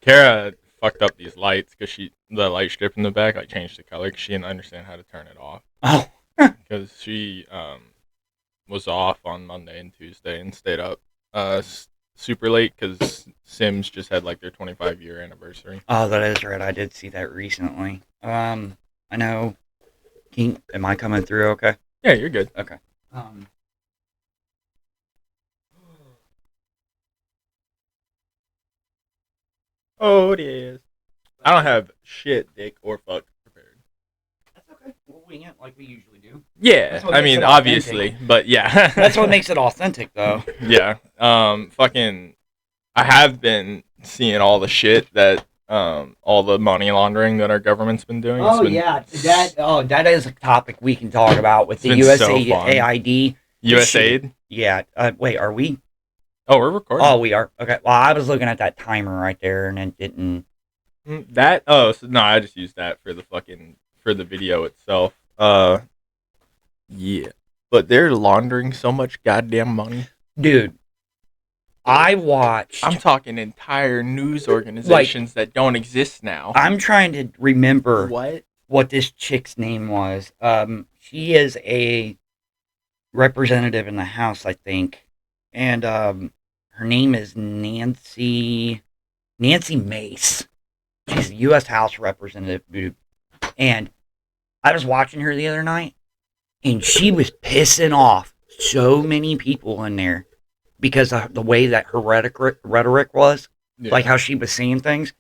Kara fucked up these lights because the light strip in the back like changed the color because she didn't understand how to turn it off. Oh. Because she was off on Monday and Tuesday and stayed up super late because Sims just had like their 25-year anniversary. Oh, that is right. I did see that recently. I know. Am I coming through okay? Yeah, you're good. Okay. Um, Oh, it is. I don't have shit, dick, or fuck prepared. that's okay. We'll wing it like we usually do. Yeah, I mean, obviously, but yeah. That's what makes it authentic, though. Yeah. Fucking. I have been seeing all the shit that all the money laundering that our government's been doing. Oh yeah, that is a topic we can talk about with the USAID. USAID. Yeah. Wait, are we? Oh, we're recording. Oh, we are. Okay. Well, I was looking at that timer right there, and it didn't. That. Oh, so, no, I just used that for the video itself. Yeah, but they're laundering so much goddamn money, dude. I watched. I'm talking entire news organizations that don't exist now. I'm trying to remember what this chick's name was. She is a representative in the House, I think, and her name is Nancy Mace. She's a U.S. House representative, dude. And I was watching her the other night, and she was pissing off so many people in there because of the way that her rhetoric was, like how she was saying things.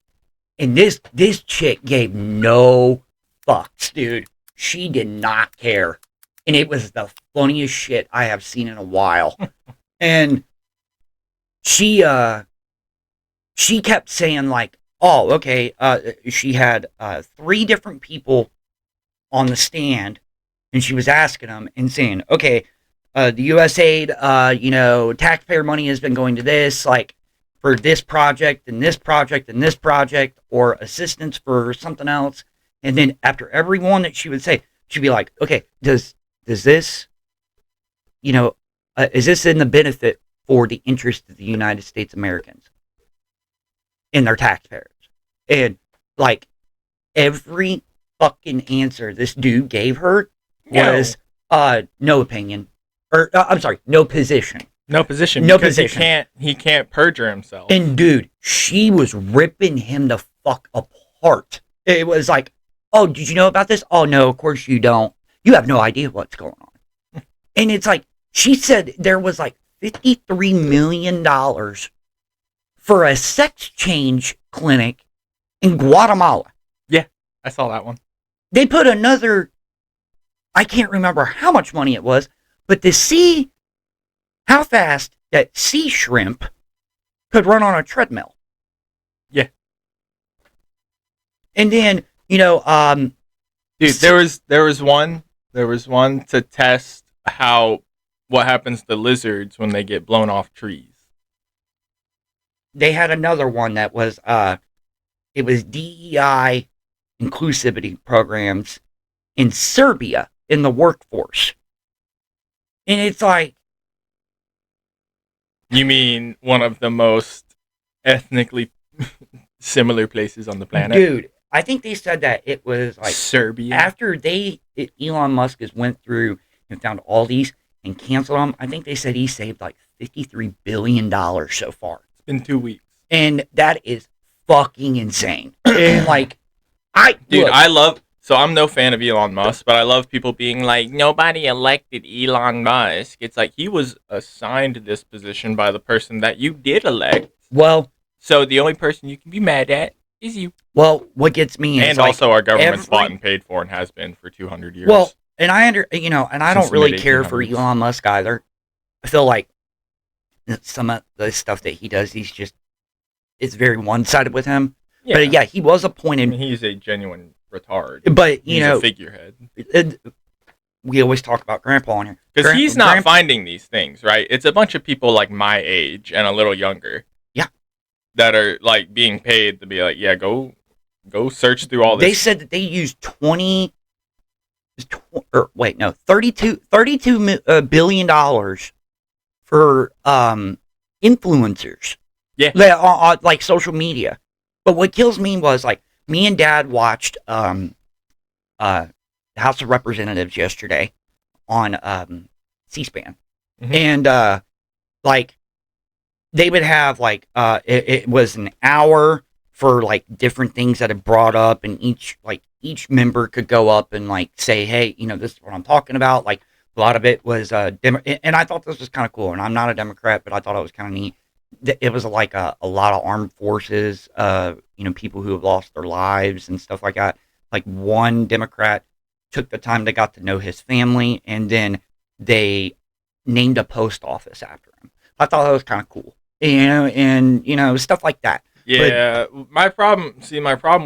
And this chick gave no fucks, dude. She did not care. And it was the funniest shit I have seen in a while. And she kept saying like, oh, okay, she had 3 different people on the stand, and she was asking them and saying, okay, the USAID, taxpayer money has been going to this, like, for this project and this project and this project, or assistance for something else. And then after every one that she would say, she'd be like, okay, does this, is this in the benefit for the interest of the United States Americans and their taxpayers? And, like, every fucking answer this dude gave her was, no opinion. Or, I'm sorry, no position. No position. No because position. He can't perjure himself. And, dude, she was ripping him the fuck apart. It was like, oh, did you know about this? Oh, no, of course you don't. You have no idea what's going on. And it's like, she said there was like $53 million for a sex change clinic in Guatemala. Yeah, I saw that one. They put another, I can't remember how much money it was, but to see how fast that sea shrimp could run on a treadmill. Yeah. And then, dude, there was one to test what happens to lizards when they get blown off trees. They had another one that was it was DEI inclusivity programs in Serbia in the workforce. And it's like, you mean one of the most ethnically similar places on the planet? Dude, I think they said that it was like Serbia. After Elon Musk has went through and found all these and canceled them, I think they said he saved like $53 billion so far. It's been 2 weeks. And that is fucking insane. And like, so I'm no fan of Elon Musk, but I love people being like, nobody elected Elon Musk. It's like he was assigned this position by the person that you did elect. Well, so the only person you can be mad at is you. Well, what gets me is, and also our government's bought and paid for and has been for 200 years. Well, and I don't really care for Elon Musk either. I feel like some of the stuff that he does, it's very one-sided with him. Yeah. But yeah, he was appointed. I mean, he's a genuine retard. But he's a figurehead. We always talk about Grandpa on here because he's not finding these things, right? It's a bunch of people like my age and a little younger. Yeah, that are like being paid to be like, yeah, go search through all this. They said that they used $32 billion for influencers. Yeah, like social media. But what kills me was like me and Dad watched uh House of Representatives yesterday on C-SPAN, Mhm. and like they would have like it was an hour for like different things that had brought up, and each member could go up and like say, hey, this is what I'm talking about. Like a lot of it was and I thought this was kind of cool, and I'm not a Democrat, but I thought it was kind of neat. It was like a lot of armed forces, people who have lost their lives and stuff like that. Like one Democrat took the time, they got to know his family, and then they named a post office after him. I thought that was kind of cool, and stuff like that. But Yeah, my problem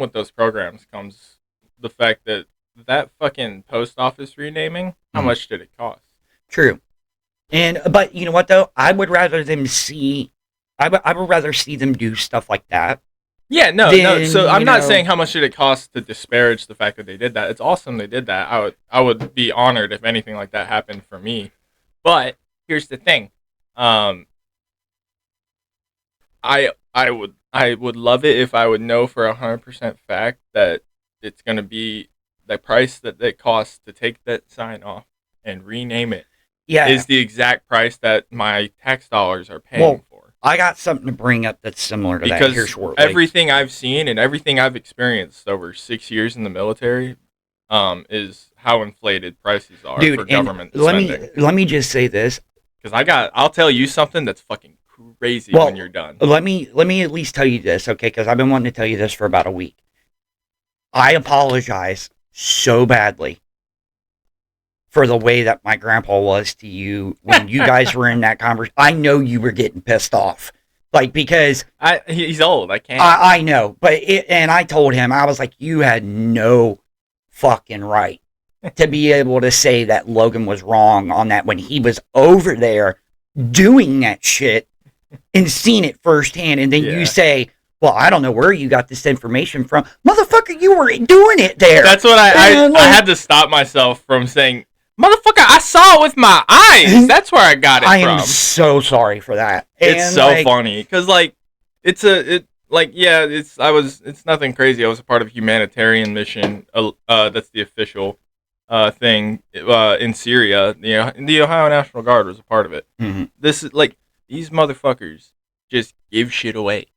with those programs comes the fact that that fucking post office renaming. How mm, much did it cost? true. And but you know what though, I would rather see them do stuff like that Yeah, no, no. than So I'm not saying how much did it cost to disparage the fact that they did that. It's awesome they did that. I would be honored if anything like that happened for me. But here's the thing. Um, I would love it if I would know for 100% fact that it's gonna be the price that it costs to take that sign off and rename it Yeah. is the exact price that my tax dollars are paying Well, for. I got something to bring up that's similar to that here Because shortly. everything I've seen and everything I've experienced over 6 years in the military, is how inflated prices are Dude, for and government let spending. me just say this. Because I'll tell you something that's fucking crazy when Well, you're done. let me at least tell you this, okay? Because I've been wanting to tell you this for about a week. I apologize so badly for the way that my grandpa was to you when you guys were in that conversation. I know you were getting pissed off, like because He's old. I can't. I know, and I told him, I was like, you had no fucking right to be able to say that Logan was wrong on that when he was over there doing that shit and seen it firsthand, and then you Yeah. say, well, I don't know where you got this information from. Motherfucker, you were doing it there. That's what I had to stop myself from saying, motherfucker, I saw it with my eyes. That's where I got it I from. am so sorry for that. It's so funny because it's it's nothing crazy. I was a part of a humanitarian mission. That's the official thing in Syria. The Ohio National Guard was a part of it. Mm-hmm. This is like these motherfuckers just give shit away.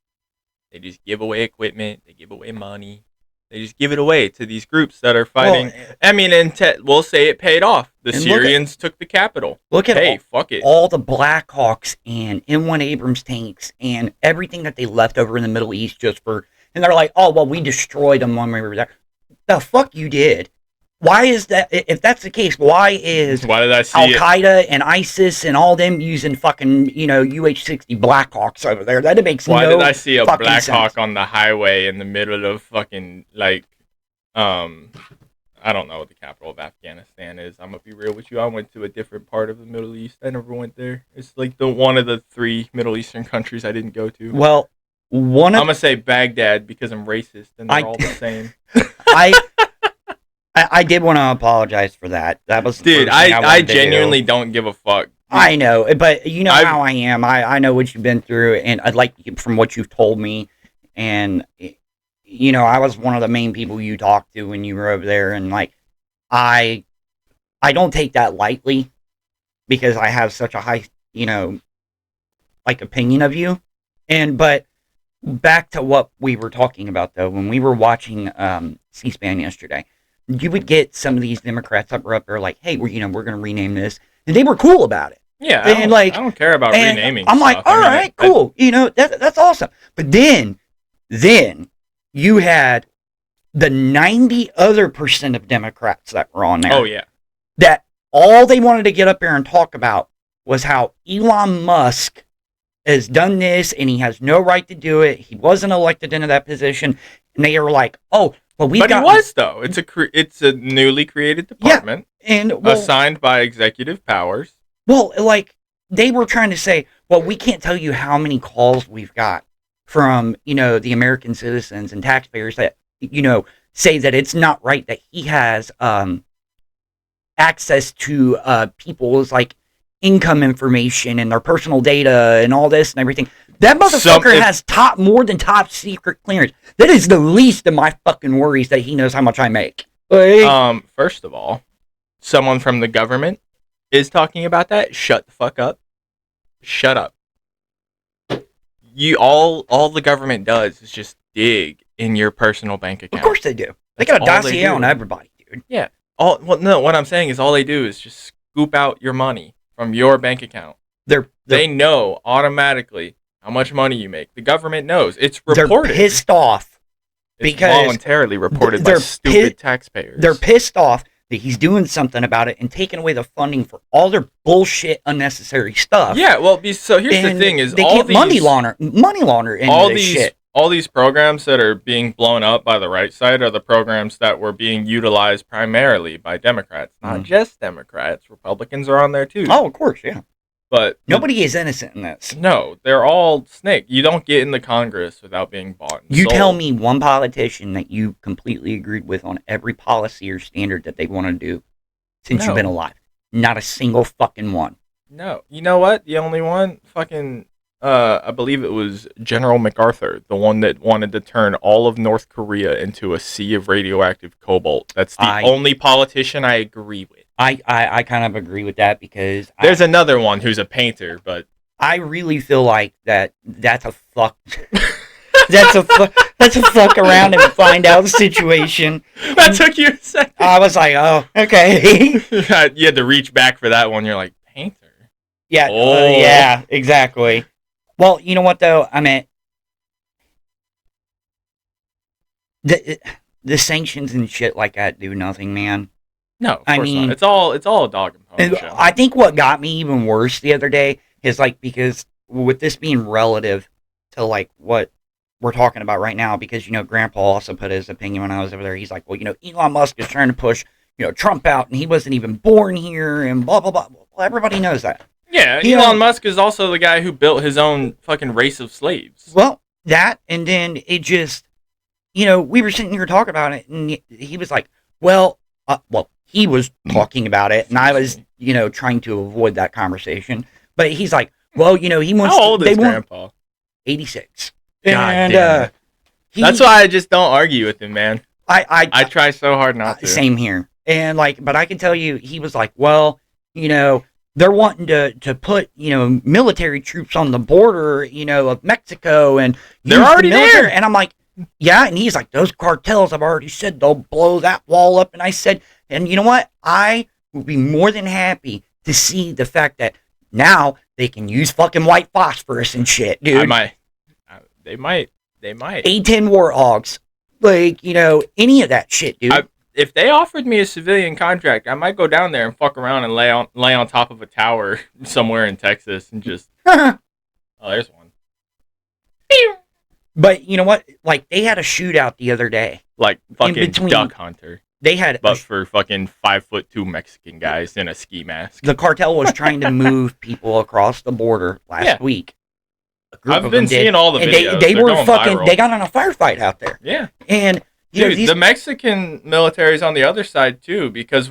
They just give away equipment. They give away money. They just give it away to these groups that are fighting. Well, I mean, we'll say it paid off. The and Syrians took the capital. Look at Hey, fuck it. all the Blackhawks and M1 Abrams tanks and everything that they left over in the Middle East and they're like, oh, well, we destroyed them when we were there. The fuck you did. Why is that? If that's the case, why Why did I see Al Qaeda and ISIS and all them using fucking UH-60 Blackhawks over there? That makes Why no did I see a fucking Black sense. Hawk on the highway in the middle of fucking I don't know what the capital of Afghanistan is. I'm gonna be real with you. I went to a different part of the Middle East. I never went there. It's like the one of the 3 Middle Eastern countries I didn't go to. Well, I'm gonna say Baghdad because I'm racist and they're all the same. I did want to apologize for that. That was Dude. I genuinely don't give a fuck. I know, but you know I've- how I am. I know what you've been through, and I'd like from what you've told me, and I was one of the main people you talked to when you were over there, and like I don't take that lightly because I have such a high opinion of you, but back to what we were talking about though, when we were watching C-SPAN yesterday, you would get some of these Democrats that were up there like, hey, we're going to rename this, and they were cool about it. Yeah, I don't care about renaming. I'm like, stuff. all right, cool. That's awesome. But then you had the 90 other percent of Democrats that were on there. Oh yeah. That all they wanted to get up there and talk about was how Elon Musk has done this and he has no right to do it. He wasn't elected into that position, and they were like, oh. But he was though. It's a newly created department, and assigned by executive powers. Well, like they were trying to say, well, we can't tell you how many calls we've got from the American citizens and taxpayers that say that it's not right that he has access to people's like income information and their personal data and all this and everything. That motherfucker has more than top secret clearance. That is the least of my fucking worries that he knows how much I make. Like, first of all, someone from the government is talking about that. Shut the fuck up. Shut up. All the government does is just dig in your personal bank account. Of course they do. They got a dossier on everybody, dude. Yeah. What I'm saying is all they do is just scoop out your money from your bank account. They know automatically how much money you make. The government knows. It's reported. They're pissed off. Because voluntarily reported by stupid taxpayers. They're pissed off that he's doing something about it and taking away the funding for all their bullshit, unnecessary stuff. Yeah, well, so here's the thing: is they all can't these money launder into this shit. All these programs that are being blown up by the right side are the programs that were being utilized primarily by Democrats, not just Democrats. Republicans are on there too. Oh, of course, yeah. But nobody is innocent in this. No, they're all snake. You don't get in the Congress without being bought and sold. Tell me one politician that you completely agreed with on every policy or standard that they want to do since you've been alive. Not a single fucking one. No. You know what? The only one, fucking, I believe it was General MacArthur, the one that wanted to turn all of North Korea into a sea of radioactive cobalt. That's the only politician I agree with. I kind of agree with that because there's another one who's a painter, but I really feel like that's a fuck. that's a fuck around and find out situation. That took you a second. I was like, oh, okay. You had to reach back for that one. You're like, painter? Yeah, yeah, exactly. Well, you know what though? I mean, the sanctions and shit like that do nothing, man. No, of course not. It's all a dog and pony show. I think what got me even worse the other day is like because with this being relative to like what we're talking about right now, because Grandpa also put his opinion when I was over there. He's like, well, Elon Musk is trying to push Trump out, and he wasn't even born here, and blah blah blah. Well, everybody knows that. Yeah, Elon Musk is also the guy who built his own fucking race of slaves. Well, that, and then it just, we were sitting here talking about it, and he was like, he was talking about it, and I was, trying to avoid that conversation. But he's like, well, he wants. How old is Grandpa? 86. God and damn. That's why I just don't argue with him, man. I try so hard not to. Same here. And but I can tell you, he was like, well, they're wanting to put, military troops on the border, of Mexico, and they're already there. And I'm like, yeah. And he's like, those cartels, I've already said they'll blow that wall up. And I said, and you know what? I would be more than happy to see the fact that now they can use fucking white phosphorus and shit, dude. They might. A-10 Warhogs. Like, any of that shit, dude. If they offered me a civilian contract, I might go down there and fuck around and lay on top of a tower somewhere in Texas and just... Oh, there's one. But you know what? Like, they had a shootout the other day. Like fucking Duck Hunter. They had... But for fucking 5'2" Mexican guys in a ski mask. The cartel was trying to move people across the border last week. I've been seeing all the videos. They were fucking... Viral. They got in a firefight out there. Yeah. And... Dude, the Mexican military's on the other side too because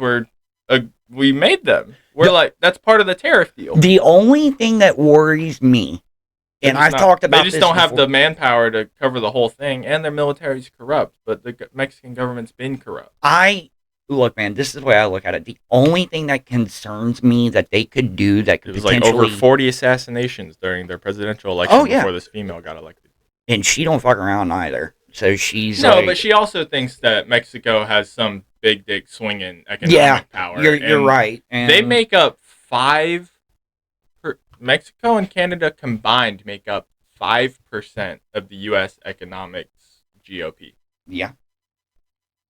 we made them. We're like, that's part of the tariff deal. The only thing that worries me, and I've talked about this they just don't have the manpower to cover the whole thing, and their military's corrupt, but the Mexican government's been corrupt. Look, man, this is the way I look at it. The only thing that concerns me that they could do that could potentially... It was like over 40 assassinations during their presidential election before this female got elected. And she don't fuck around either. So she's but she also thinks that Mexico has some big dick swinging economic power. You're right. And they make up Mexico and Canada combined make up 5% of the U.S. economics GOP. Yeah.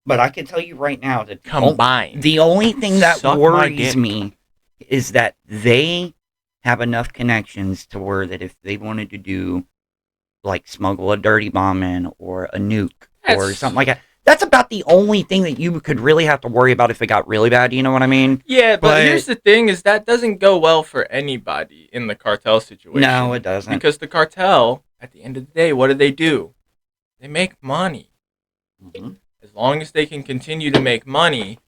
But I can tell you right now that combined, the only thing that worries me is that they have enough connections to where that if they wanted to do like smuggle a dirty bomb in or a nuke or something like that. That's about the only thing that you could really have to worry about if it got really bad. You know what I mean? Yeah, but here's the thing is that doesn't go well for anybody in the cartel situation. No, it doesn't. Because the cartel, at the end of the day, what do? They make money. Mm-hmm. As long as they can continue to make money,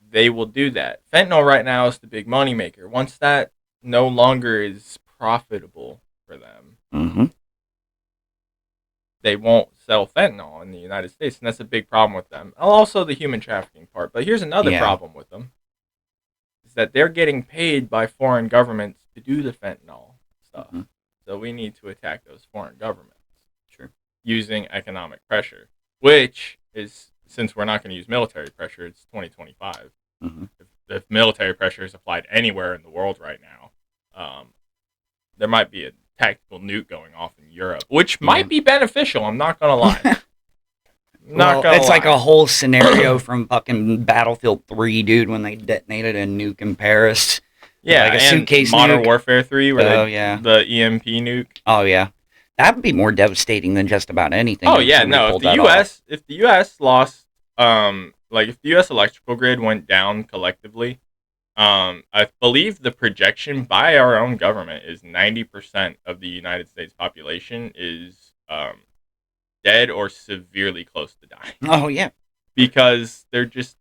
they will do that. Fentanyl right now is the big money maker. Once that no longer is profitable for them, Mm-hmm. They won't sell fentanyl in the United States, and that's a big problem with them. Also, the human trafficking part. But here's another problem with them: is that they're getting paid by foreign governments to do the fentanyl stuff. Mm-hmm. So we need to attack those foreign governments. Sure. Using economic pressure, which is, since we're not going to use military pressure, it's 2025. Mm-hmm. If military pressure is applied anywhere in the world right now, there might be a tactical nuke going off in Europe, which might be beneficial. I'm not going to lie. It's like a whole scenario from fucking Battlefield 3, dude, when they detonated a nuke in Paris. Yeah, like a and suitcase Modern nuke. Warfare 3, where the EMP nuke. Oh, yeah. That would be more devastating than just about anything. Oh, yeah, no. If the U.S. lost, if the U.S. electrical grid went down collectively, I believe the projection by our own government is 90% of the United States population is dead or severely close to dying. Oh, yeah. Because they're just,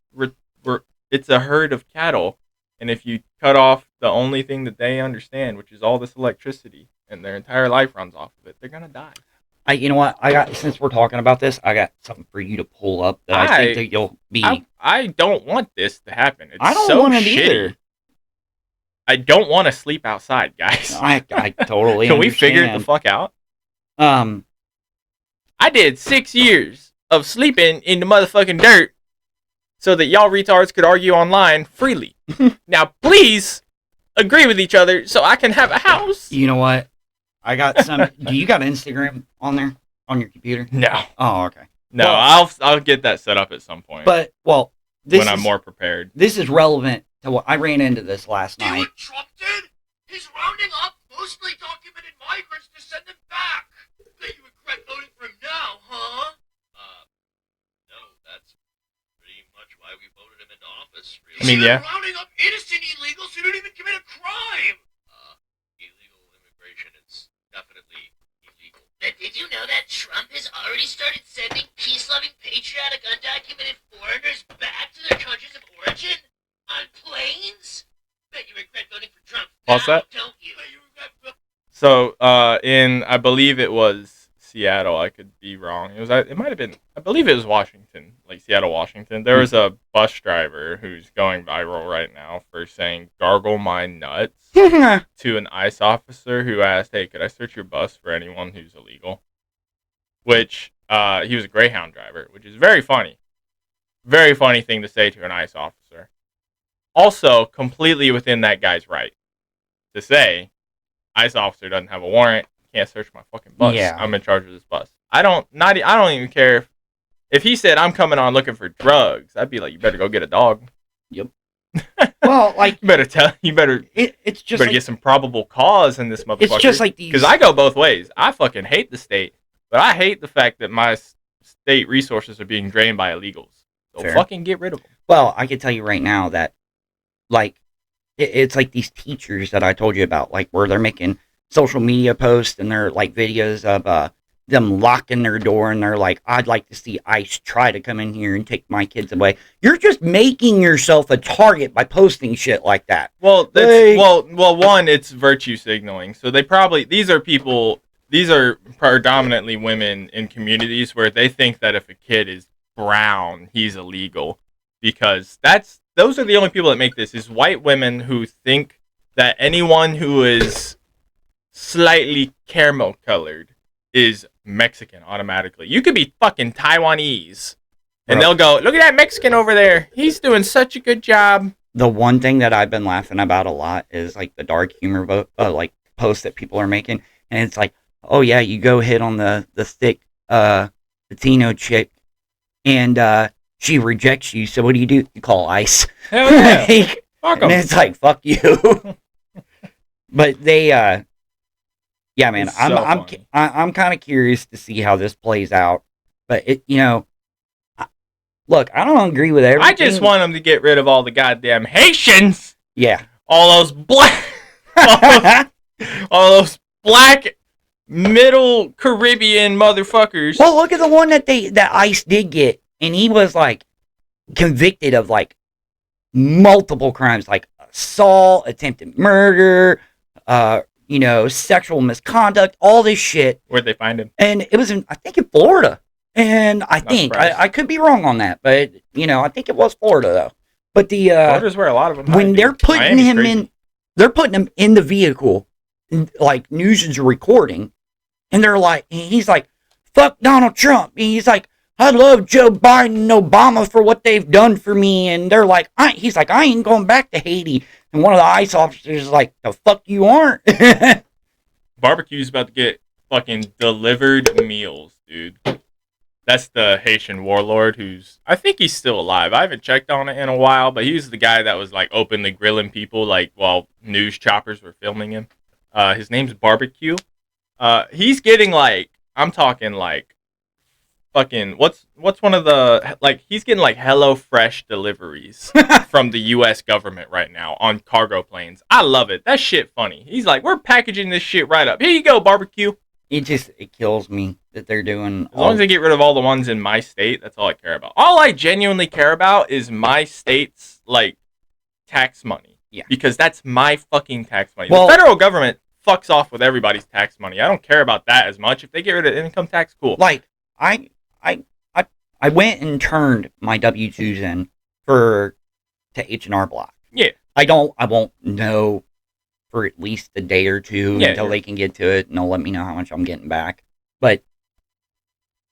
it's a herd of cattle, and if you cut off the only thing that they understand, which is all this electricity, and their entire life runs off of it, they're going to die. You know what? Since we're talking about this, I got something for you to pull up that I think that you'll be. I don't want this to happen. It's I don't so want it shitty. either. I don't want to sleep outside, guys. I totally Can we figure it the fuck out? I did 6 years of sleeping in the motherfucking dirt so that y'all retards could argue online freely. Now, please agree with each other so I can have a house. You know what? I got some. Do you got Instagram on there on your computer? No. Oh, okay. No, well, I'll get that set up at some point. But when I'm more prepared. This is relevant to what I ran into this last night. See what Trump did? He's rounding up mostly documented migrants to send them back. Bet you regret voting for him now, huh? No, that's pretty much why we voted him into office. Really. I mean, yeah. Rounding up innocent illegals who didn't even commit a crime. Illegal immigration is definitely illegal. But did you know that Trump has already started sending peace-loving, patriotic, undocumented foreigners back to their countries of origin on planes? Bet you regret voting for Trump. What's that? Don't you? So, I believe it was Seattle. I could be wrong. It might have been. I believe it was Washington, like Seattle, Washington. There was a bus driver who's going viral right now for saying "gargle my nuts" to an ICE officer who asked, "Hey, could I search your bus for anyone who's illegal?" Which he was a Greyhound driver, which is very funny. Very funny thing to say to an ICE officer. Also, completely within that guy's right to say, ICE officer doesn't have a warrant, can't search my fucking bus. Yeah. I'm in charge of this bus. I don't even care if he said I'm coming on looking for drugs. I'd be like, you better go get a dog. Yep. Well, like you better it's just get some probable cause in this motherfucker. It's just like these, because I go both ways. I fucking hate the state, but I hate the fact that my state resources are being drained by illegals. So fucking get rid of them. Well, I can tell you right now that, like, it's like these teachers that I told you about, like, where they're making social media posts and they're like videos of them locking their door and they're like, I'd like to see ICE try to come in here and take my kids away. You're just making yourself a target by posting shit like that. Well, one, it's virtue signaling. So these are predominantly women in communities where they think that if a kid is brown, he's illegal, because those are the only people that make this, is white women who think that anyone who is slightly caramel colored is Mexican automatically. You could be fucking Taiwanese and they'll go, look at that Mexican over there, he's doing such a good job. The one thing that I've been laughing about a lot is like the dark humor like posts that people are making, and it's like, oh yeah, you go hit on the thick Latino chick and she rejects you, so what do? You call ICE. Hell yeah. Fuck 'em. And it's like, fuck you. But they yeah, man, I'm kind of curious to see how this plays out. But look, I don't agree with everything. I just want them to get rid of all the goddamn Haitians. Yeah. All those black all those black middle Caribbean motherfuckers. Well, look at the one that ICE did get, and he was like convicted of like multiple crimes, like assault, attempted murder, sexual misconduct, all this shit. Where'd they find him? And it was I think in Florida. And I could be wrong on that, but I think it was Florida though. But Florida's where a lot of them when they're putting him in, they're putting him in the vehicle, like news is recording, and they're like, he's like, fuck Donald Trump. And he's like, I love Joe Biden and Obama for what they've done for me. And they're like, he's like, I ain't going back to Haiti. And one of the ICE officers is like, the fuck you aren't? Barbecue's about to get fucking delivered meals, dude. That's the Haitian warlord I think he's still alive. I haven't checked on it in a while, but he was the guy that was like openly grilling people like while news choppers were filming him. His name's Barbecue. He's getting like, I'm talking like fucking, what's one of the, like, he's getting like HelloFresh deliveries from the U.S. government right now on cargo planes. I love it. That shit funny. He's like, we're packaging this shit right up. Here you go, Barbecue. It kills me that they're doing. As long as they get rid of all the ones in my state, that's all I care about. All I genuinely care about is my state's like tax money. Yeah. Because that's my fucking tax money. Well, the federal government fucks off with everybody's tax money. I don't care about that as much. If they get rid of income tax, cool. Like I went and turned my W-2s in to H&R Block. Yeah. I won't know for at least a day or two until they can get to it, and they'll let me know how much I'm getting back. But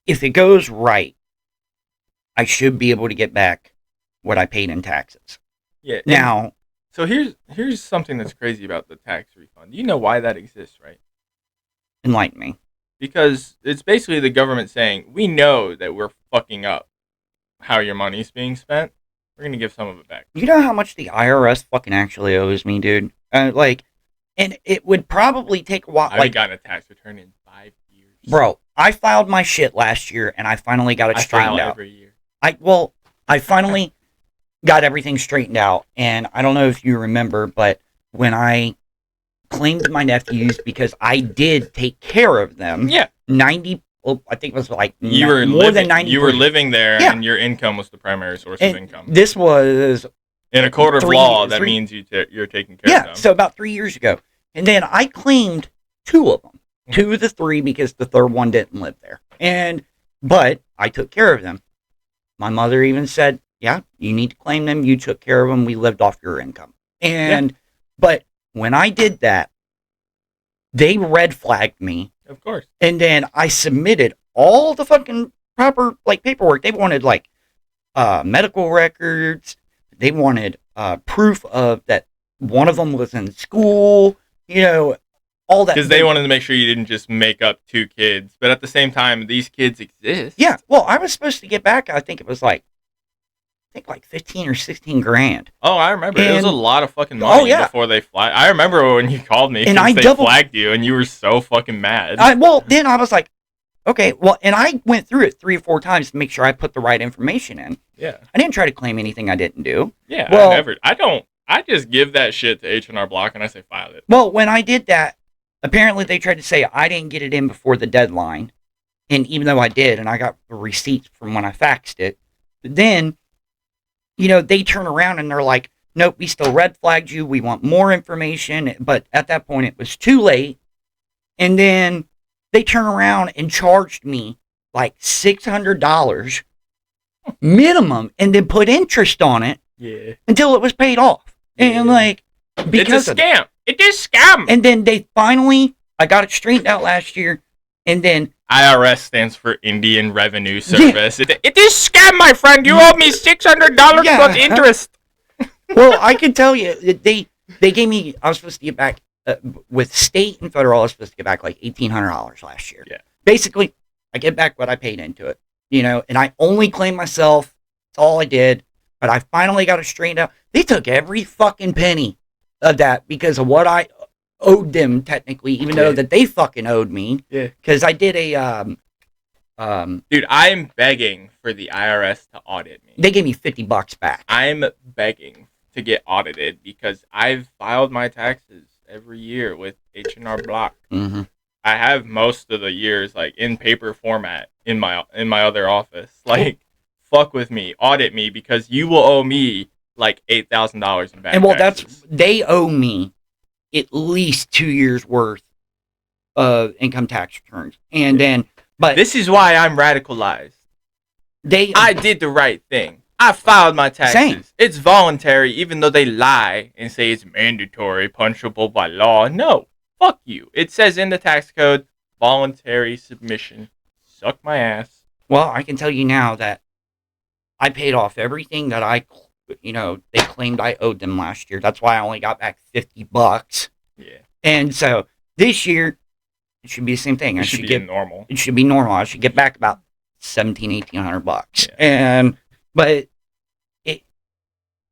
if it goes right, I should be able to get back what I paid in taxes. Yeah. Now, so here's something that's crazy about the tax refund. You know why that exists, right? Enlighten me. Because it's basically the government saying, we know that we're fucking up how your money's being spent. We're going to give some of it back. You know how much the IRS fucking actually owes me, dude? And it would probably take a while. I haven't gotten a tax return in 5 years. Bro, I filed my shit last year, and I finally got it straightened out. Every year. I finally got everything straightened out, and I don't know if you remember, but when I claimed my nephews, because I did take care of them. Yeah. I think it was like more than 90. You were living there, and your income was the primary source of income. This was in a court of law. That means you're taking care of them. Yeah, so about 3 years ago, and then I claimed 2 of them, 2 of the 3, because the third one didn't live there. But I took care of them. My mother even said, "Yeah, you need to claim them. You took care of them. We lived off your income." But when I did that, they red flagged me. Of course. And then I submitted all the fucking proper paperwork. They wanted medical records. They wanted proof of that one of them was in school. All that. Because they wanted to make sure you didn't just make up 2 kids. But at the same time, these kids exist. Yeah. Well, I was supposed to get back, I think it was like 15 or 16 grand. Oh, I remember. It was a lot of fucking money before they flagged. I remember when you called me and they flagged you and you were so fucking mad. Then I was like, okay, and I went through it 3 or 4 times to make sure I put the right information in. Yeah. I didn't try to claim anything I didn't do. Yeah, well, I just give that shit to H&R Block and I say file it. Well, when I did that, apparently they tried to say I didn't get it in before the deadline. And even though I did, and I got the receipts from when I faxed it, but then they turn around and they're like, nope, we still red flagged you. We want more information. But at that point, it was too late. And then they turn around and charged me like $600 minimum and then put interest on it until it was paid off. And because it's a scam. It is scam. And then I got it straightened out last year. And then IRS stands for Indian Revenue Service. Yeah. It is scam, my friend. You owe me $600 plus interest. Well, I can tell you, they gave me, I was supposed to get back, with state and federal, I was supposed to get back like $1,800 last year. Yeah. Basically, I get back what I paid into it, and I only claim myself. That's all I did. But I finally got it straightened out. They took every fucking penny of that because of what I owed them, technically, even though that they fucking owed me. Yeah. Because I did Dude, I'm begging for the IRS to audit me. They gave me $50 back. I'm begging to get audited because I've filed my taxes every year with H&R Block. Mm-hmm. I have most of the years in paper format in my other office. Fuck with me, audit me, because you will owe me $8,000 in back taxes. They owe me at least 2 years worth of income tax returns. And then, but this is why I'm radicalized. I did the right thing. I filed my taxes. Same. It's voluntary, even though they lie and say it's mandatory, punishable by law. No, fuck you. It says in the tax code, voluntary submission. Suck my ass. Well, I can tell you now that I paid off everything that they claimed I owed them last year. That's why I only got back $50. Yeah. And so this year, it should be the same thing. It should be normal. It should be normal. I should get back about $1,800. Yeah. But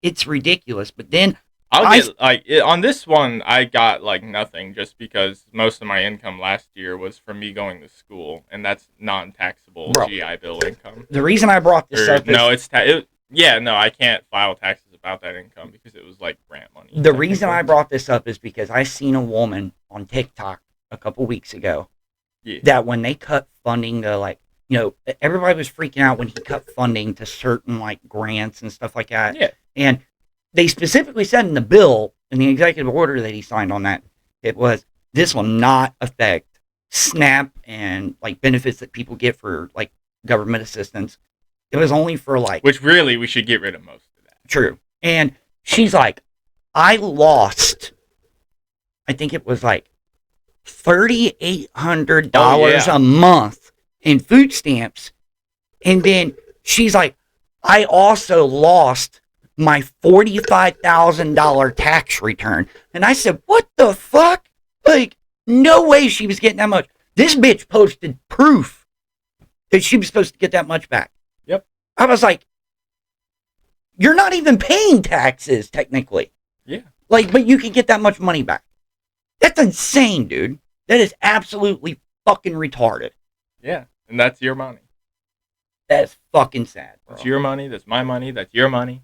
it's ridiculous. But then on this one, I got like nothing just because most of my income last year was from me going to school, and that's non-taxable GI Bill income. The reason I brought this up is I can't file taxes about that income because it was like grant money. The reason I brought this up is because I seen a woman on TikTok a couple weeks ago that when they cut funding to everybody was freaking out when he cut funding to certain like grants and stuff like that. Yeah. And they specifically said in the bill, in the executive order that he signed on that, it was, this will not affect SNAP and like benefits that people get for like government assistance. It was only for like... Which really, we should get rid of most of that. True. And she's like, I lost, I think it was like $3,800 a month in food stamps. And then she's like, I also lost my $45,000 tax return. And I said, what the fuck? Like, no way she was getting that much. This bitch posted proof that she was supposed to get that much back. Yep. I was like, you're not even paying taxes, technically. Yeah. Like, but you can get that much money back. That's insane, dude. That is absolutely fucking retarded. Yeah. And that's your money. That's fucking sad, bro. That's your money. That's my money. That's your money.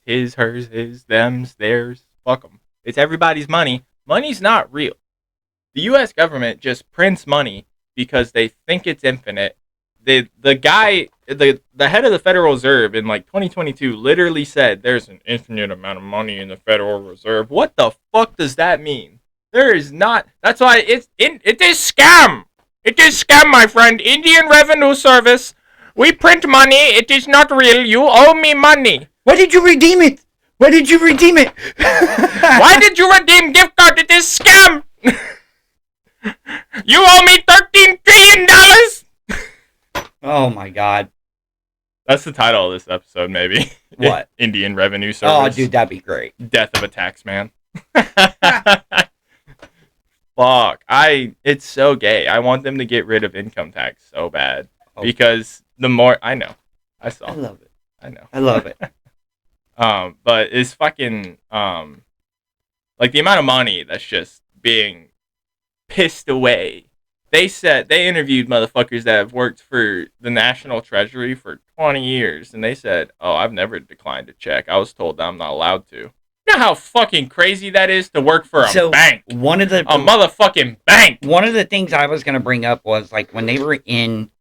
His, hers, his, them's, theirs. Fuck them. It's everybody's money. Money's not real. The U.S. government just prints money because they think it's infinite. The head of the Federal Reserve in like 2022 literally said there's an infinite amount of money in the Federal Reserve. What the fuck does that mean? There is not. That's why it is scam. It is scam, my friend. Indian Revenue Service. We print money. It is not real. You owe me money. Why did you redeem it? Why did you redeem it? Why did you redeem gift card? It is scam. You owe me $13 trillion. Oh my god. That's the title of this episode, maybe. What? Indian Revenue Service. Oh, dude, that'd be great. Death of a Taxman. Fuck. It's so gay. I want them to get rid of income tax so bad. Because the more... I know. I love it. I know. I love it. But it's fucking... like, the amount of money that's just being pissed away. They interviewed motherfuckers that have worked for the National Treasury for 20 years, and they said, oh, I've never declined a check. I was told that I'm not allowed to. You know how fucking crazy that is to work for a bank? A motherfucking bank! One of the things I was going to bring up was, like, when they were in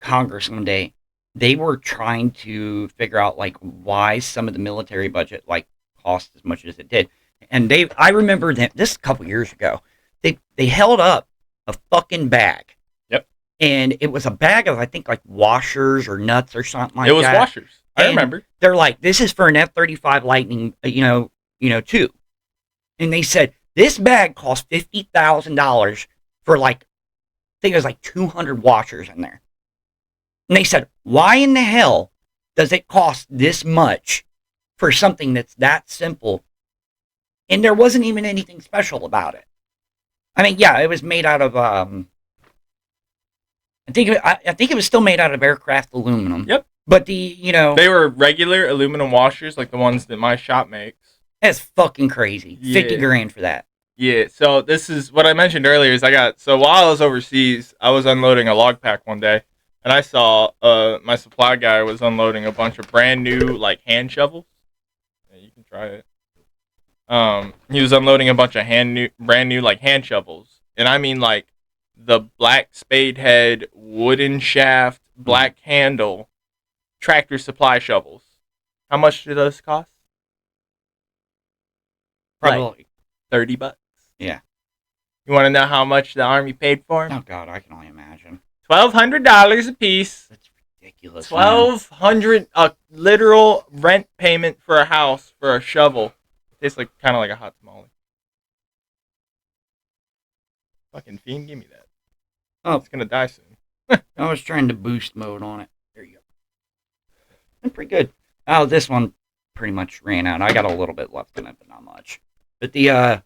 Congress one day, they were trying to figure out, like, why some of the military budget, like, cost as much as it did. And I remember that this a couple years ago, they held up a fucking bag. Yep. And it was a bag of, I think, like washers or nuts or something like that. It was washers. I remember. They're like, this is for an F-35 Lightning, 2. And they said, this bag cost $50,000 for like, I think it was like 200 washers in there. And they said, why in the hell does it cost this much for something that's that simple? And there wasn't even anything special about it. I mean, yeah, it was made out of, I think it was still made out of aircraft aluminum. Yep. But they were regular aluminum washers, like the ones that my shop makes. That's fucking crazy. Yeah. $50,000 for that. Yeah, so this is what I mentioned earlier is while I was overseas, I was unloading a log pack one day, and I saw my supply guy was unloading a bunch of brand new, like, hand shovels. Yeah, you can try it. He was unloading a bunch of brand new like hand shovels, and I mean like the black spade head, wooden shaft, black handle, Tractor Supply shovels. How much do those cost? Probably like $30. Yeah. You want to know how much the army paid for him? Oh God, I can only imagine. $1,200 a piece. That's ridiculous. $1,200 a literal rent payment for a house for a shovel. It tastes like kind of like a hot tamale. Fucking fiend, give me that. Oh, It's gonna die soon. I was trying to boost mode on it. There you go. That's pretty good. Oh, this one pretty much ran out. I got a little bit left in it, but not much. But the Yeah,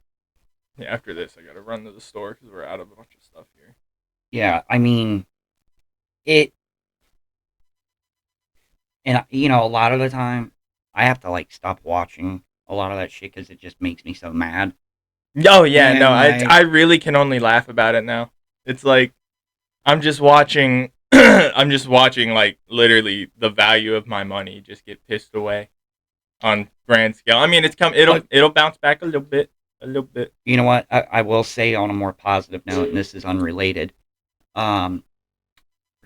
after this, I gotta run to the store because we're out of a bunch of stuff here. yeah, I mean, it, and a lot of the time, I have to like stop watching a lot of that shit because it just makes me so mad. Oh yeah, And, no, like, I really can only laugh about it now. It's like I'm just watching. I'm just watching like literally the value of my money just get pissed away on grand scale. I mean, it'll bounce back a little bit. You know what? I will say on a more positive note, and this is unrelated. There's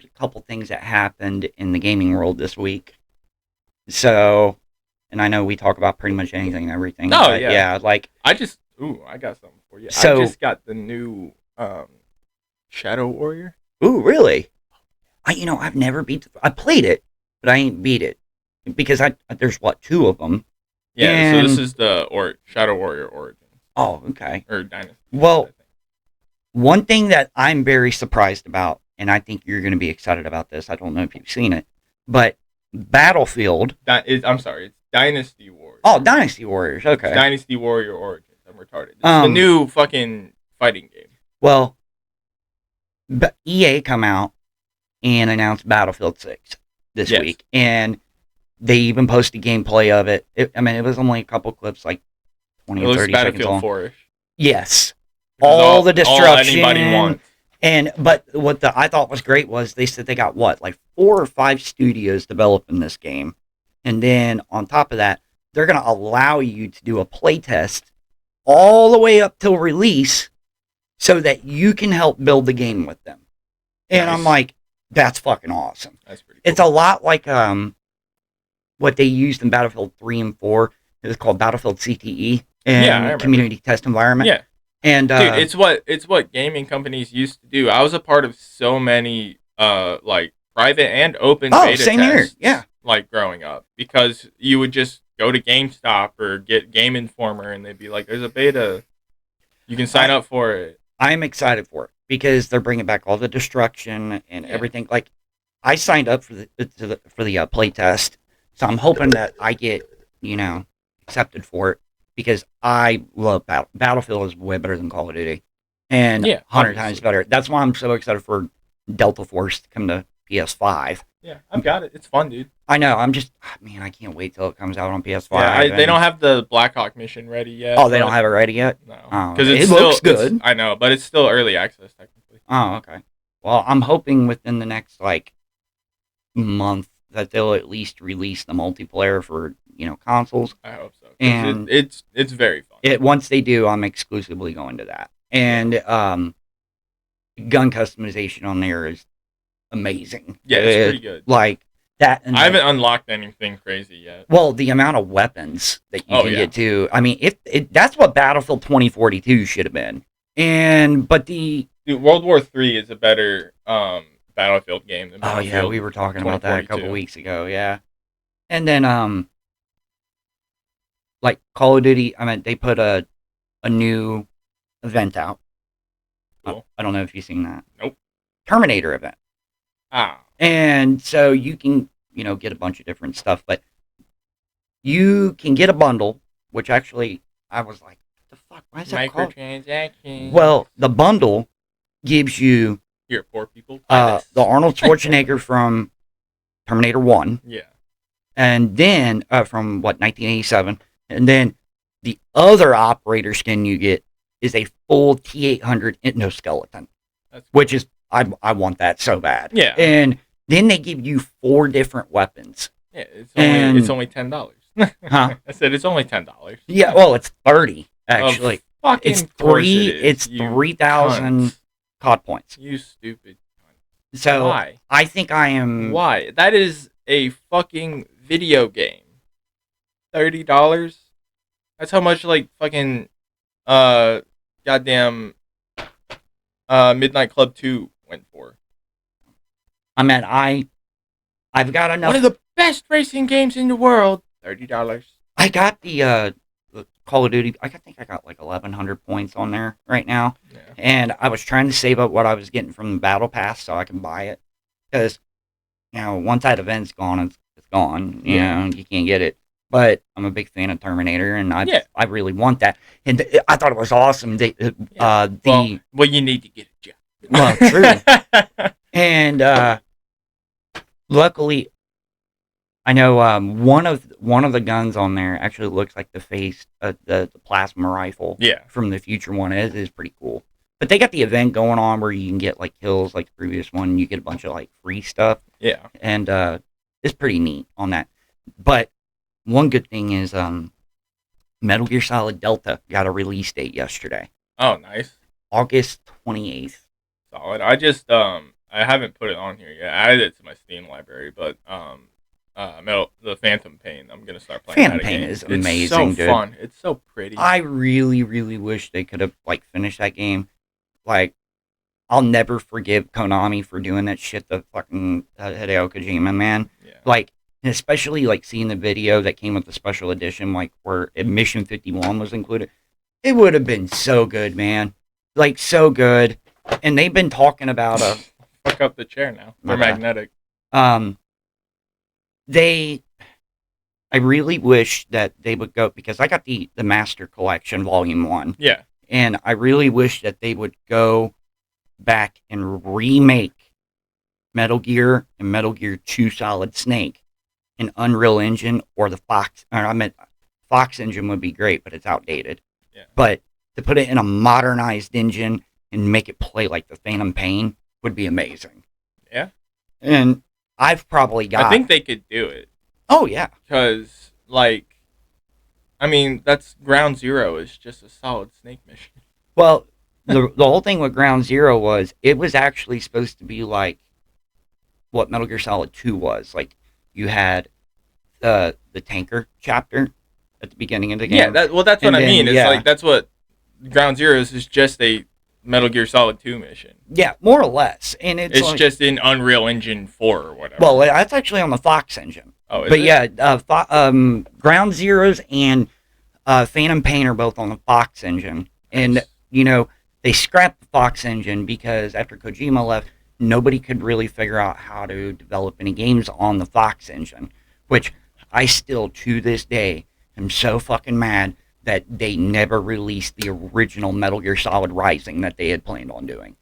a couple things that happened in the gaming world this week. So, and I know we talk about pretty much anything and everything. Oh, but yeah. like I got something for you. So- I just got the new Shadow Warrior. ooh, really? I've never beat. I played it, but I ain't beat it because there's two of them. Yeah, so this And- is the Shadow Warrior Origin Oh, okay. or Dynasty. Well- I think. One thing that I'm very surprised about, and I think you're going to be excited about this. I don't know if you've seen it, but Battlefield. I'm sorry, it's Dynasty Warrior. Oh, Dynasty Warriors. It's Okay. Dynasty Warrior Origins. I'm retarded. It's the new fucking fighting game. Well, EA come out and announced Battlefield 6 this Yes. week, and they even posted gameplay of it. It was only a couple clips, like 20 It or looks 30 seconds Battlefield long. 4-ish. Yes. Which is All the destruction. All anybody wants. But what I thought was great was they said they got like 4 or 5 studios developing this game. And then on top of that, they're going to allow you to do a play test all the way up till release so that you can help build the game with them. And Nice. I'm like, that's fucking awesome. That's pretty cool. It's a lot like what they used in Battlefield 3 and 4. It was called Battlefield CTE and Yeah, I remember. Community Test Environment. Yeah. And Dude, it's what gaming companies used to do. I was a part of so many like private and open beta same tests, here. Yeah. like growing up, because you would just go to GameStop or get Game Informer and they'd be like, "There's a beta, you can sign up for it." I'm excited for it because they're bringing back all the destruction and everything. Like, I signed up for the play test, so I'm hoping that I get accepted for it because I love Battlefield is way better than Call of Duty, and 100 obviously. times better. That's why I'm so excited for Delta Force to come to PS5. Yeah, I've got it. It's fun, dude. I know. I can't wait till it comes out on PS5. Yeah, they don't have the Black Hawk mission ready yet. Oh, they don't have it ready yet? No, Oh, because it looks good. I know, but it's still early access technically. Oh, okay. Well, I'm hoping within the next month that they'll at least release the multiplayer for consoles. I hope so. And it's very fun. Once they do, I'm exclusively going to that. And gun customization on there is amazing. Yeah, it's pretty good. Like that. And I haven't unlocked anything crazy yet. Well, the amount of weapons that you can yeah. get to. I mean, that's what Battlefield 2042 should have been. Dude, World War III is a better Battlefield game than oh Battlefield. yeah, we were talking about that a couple 2042. weeks ago. Yeah, and then like Call of Duty. I mean, they put a new event out. Cool. I don't know if you've seen that. Nope. Terminator event. Ah, And so you can, get a bunch of different stuff, but you can get a bundle, which actually I was like, what the fuck? Why is that called? microtransactions. Well, the bundle gives you Here, poor people. the Arnold Schwarzenegger from Terminator 1, Yeah. and then from 1987, and then the other operator skin you get is a full T-800 endoskeleton, That's cool. which is I want that so bad. Yeah. And then they give you 4 different weapons. Yeah, it's And- only $10. Huh? I said it's only $10. Yeah, well, it's 30 actually. Fucking It's course three. it is, It's you 3,000 cunts. COD points. You stupid. cunt. So Why? I think I am. Why? That is a fucking video game. $30. That's how much fucking goddamn Midnight Club 2 went for. I mean, I've got enough. One of the best racing games in the world. $30. I got the Call of Duty. think I got like 1,100 points on there right now, and I was trying to save up what I was getting from the Battle Pass so I can buy it, because once that event's gone, it's gone. You know, you can't get it. But I'm a big fan of Terminator, and I really want that. And I thought it was awesome. Well, you need to get a job. Well, true. And luckily, I know one of the guns on there actually looks like the face, the plasma rifle. Yeah. From the future one. It is pretty cool. But they got the event going on where you can get like kills like the previous one. You get a bunch of like free stuff. Yeah. And it's pretty neat on that. But one good thing is Metal Gear Solid Delta got a release date yesterday. Oh, nice. August 28th. Solid. I just I haven't put it on here yet. I added it to my Steam library, but the Phantom Pain. I'm gonna start playing. Phantom Pain is amazing. It's so fun. It's so pretty. I really, really wish they could have like finished that game. Like, I'll never forgive Konami for doing that shit to fucking Hideo Kojima, man. Yeah. Like, and especially like seeing the video that came with the special edition, like where Mission 51 was included. It would have been so good, man. Like, so good. And they've been talking about fuck up the chair now. They're magnetic. I really wish that they would go, because I got the Master Collection Volume 1. Yeah. And I really wish that they would go back and remake Metal Gear and Metal Gear 2 Solid Snake in Unreal Engine or the Fox. Fox Engine would be great, but it's outdated. Yeah. But to put it in a modernized engine and make it play like the Phantom Pain would be amazing. Yeah. And I've probably got... I think they could do it. Oh, yeah. Because, like, I mean, that's Ground Zero is just a Solid Snake mission. Well, the whole thing with Ground Zero was, it was actually supposed to be like what Metal Gear Solid 2 was. Like, you had the tanker chapter at the beginning of the game. Yeah, that's what I mean. It's like, that's what Ground Zero is just a Metal Gear Solid 2 mission. Yeah, more or less. And it's like, just in Unreal Engine 4 or whatever. Well, that's actually on the Fox engine. Oh, is but it? Yeah, Ground Zeroes and Phantom Pain are both on the Fox engine. And, they scrapped the Fox engine because after Kojima left, nobody could really figure out how to develop any games on the Fox engine, which I still, to this day, am so fucking mad that they never released the original Metal Gear Solid Rising that they had planned on doing.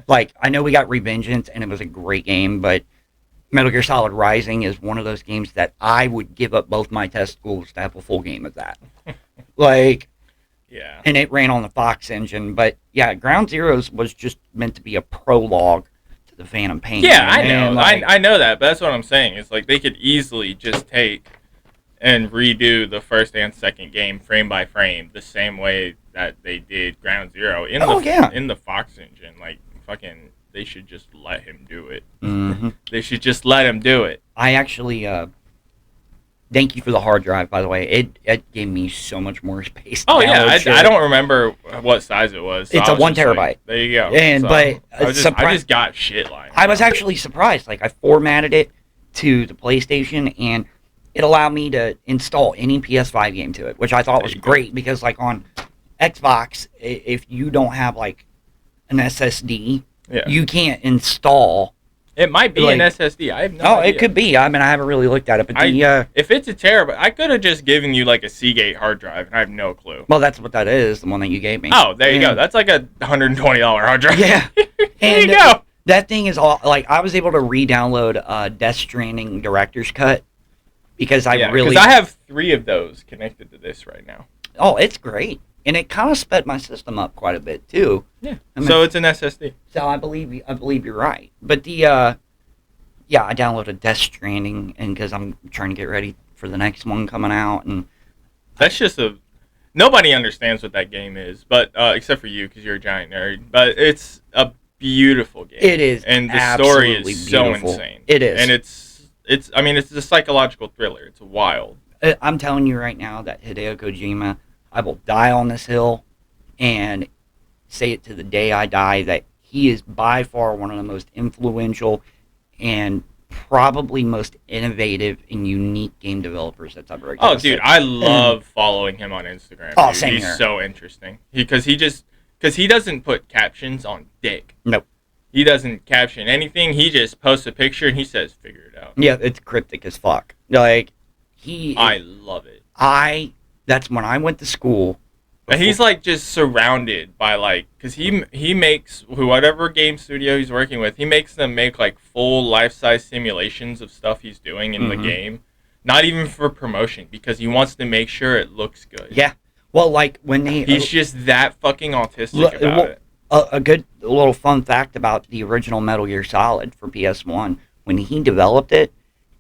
Like, I know we got Revengeance, and it was a great game, but Metal Gear Solid Rising is one of those games that I would give up both my testicles to have a full game of that. Like... Yeah. And it ran on the Fox engine. But, yeah, Ground Zeroes was just meant to be a prologue to the Phantom Pain. Yeah, I know. Like, I know that, but that's what I'm saying. It's like they could easily just take and redo the first and second game frame by frame the same way that they did Ground Zero in the Fox engine. Like, fucking, they should just let him do it. Mm-hmm. They should just let him do it. I actually... Thank you for the hard drive, by the way. It gave me so much more space. Oh, yeah. I don't remember what size it was. So it's a 1 terabyte. Like, there you go. And, so, but I just got shit lying. I was actually surprised. Like, I formatted it to the PlayStation, and it allowed me to install any PS5 game to it, which I thought was great because, like, on Xbox, if you don't have, like, an SSD, you can't install... It might be an SSD. I have no idea. It could be. I mean, I haven't really looked at it. But if it's a terabyte, I could have just given you like a Seagate hard drive, and I have no clue. Well, that's what that is, the one that you gave me. Oh, there you go. That's like a $120 hard drive. Yeah. There you go. That thing is all, like, I was able to re-download Death Stranding Director's Cut because I have 3 of those connected to this right now. Oh, it's great. And it kind of sped my system up quite a bit, too. Yeah. So it's an SSD. So I believe you're right. But I downloaded Death Stranding, and because I'm trying to get ready for the next one coming out, and that's just nobody understands what that game is, but except for you because you're a giant nerd. But it's a beautiful game. It is, and the story is beautiful. So insane. It is, and it's a psychological thriller. It's wild. I'm telling you right now that Hideo Kojima, I will die on this hill, and say it to the day I die that he is by far one of the most influential and probably most innovative and unique game developers that's ever existed. Oh, dude, I love following him on Instagram. Oh, dude. same He's here. so interesting. Because he doesn't put captions on dick. Nope. He doesn't caption anything. He just posts a picture and he says, "Figure it out." Yeah, it's cryptic as fuck. Like I love it. That's when I went to school. And he's like just surrounded by like, because he makes whatever game studio he's working with, he makes them make like full life-size simulations of stuff he's doing in the game, not even for promotion, because he wants to make sure it looks good. Yeah, well, like when he's just that fucking autistic about it. A good little fun fact about the original Metal Gear Solid for PS1, when he developed it,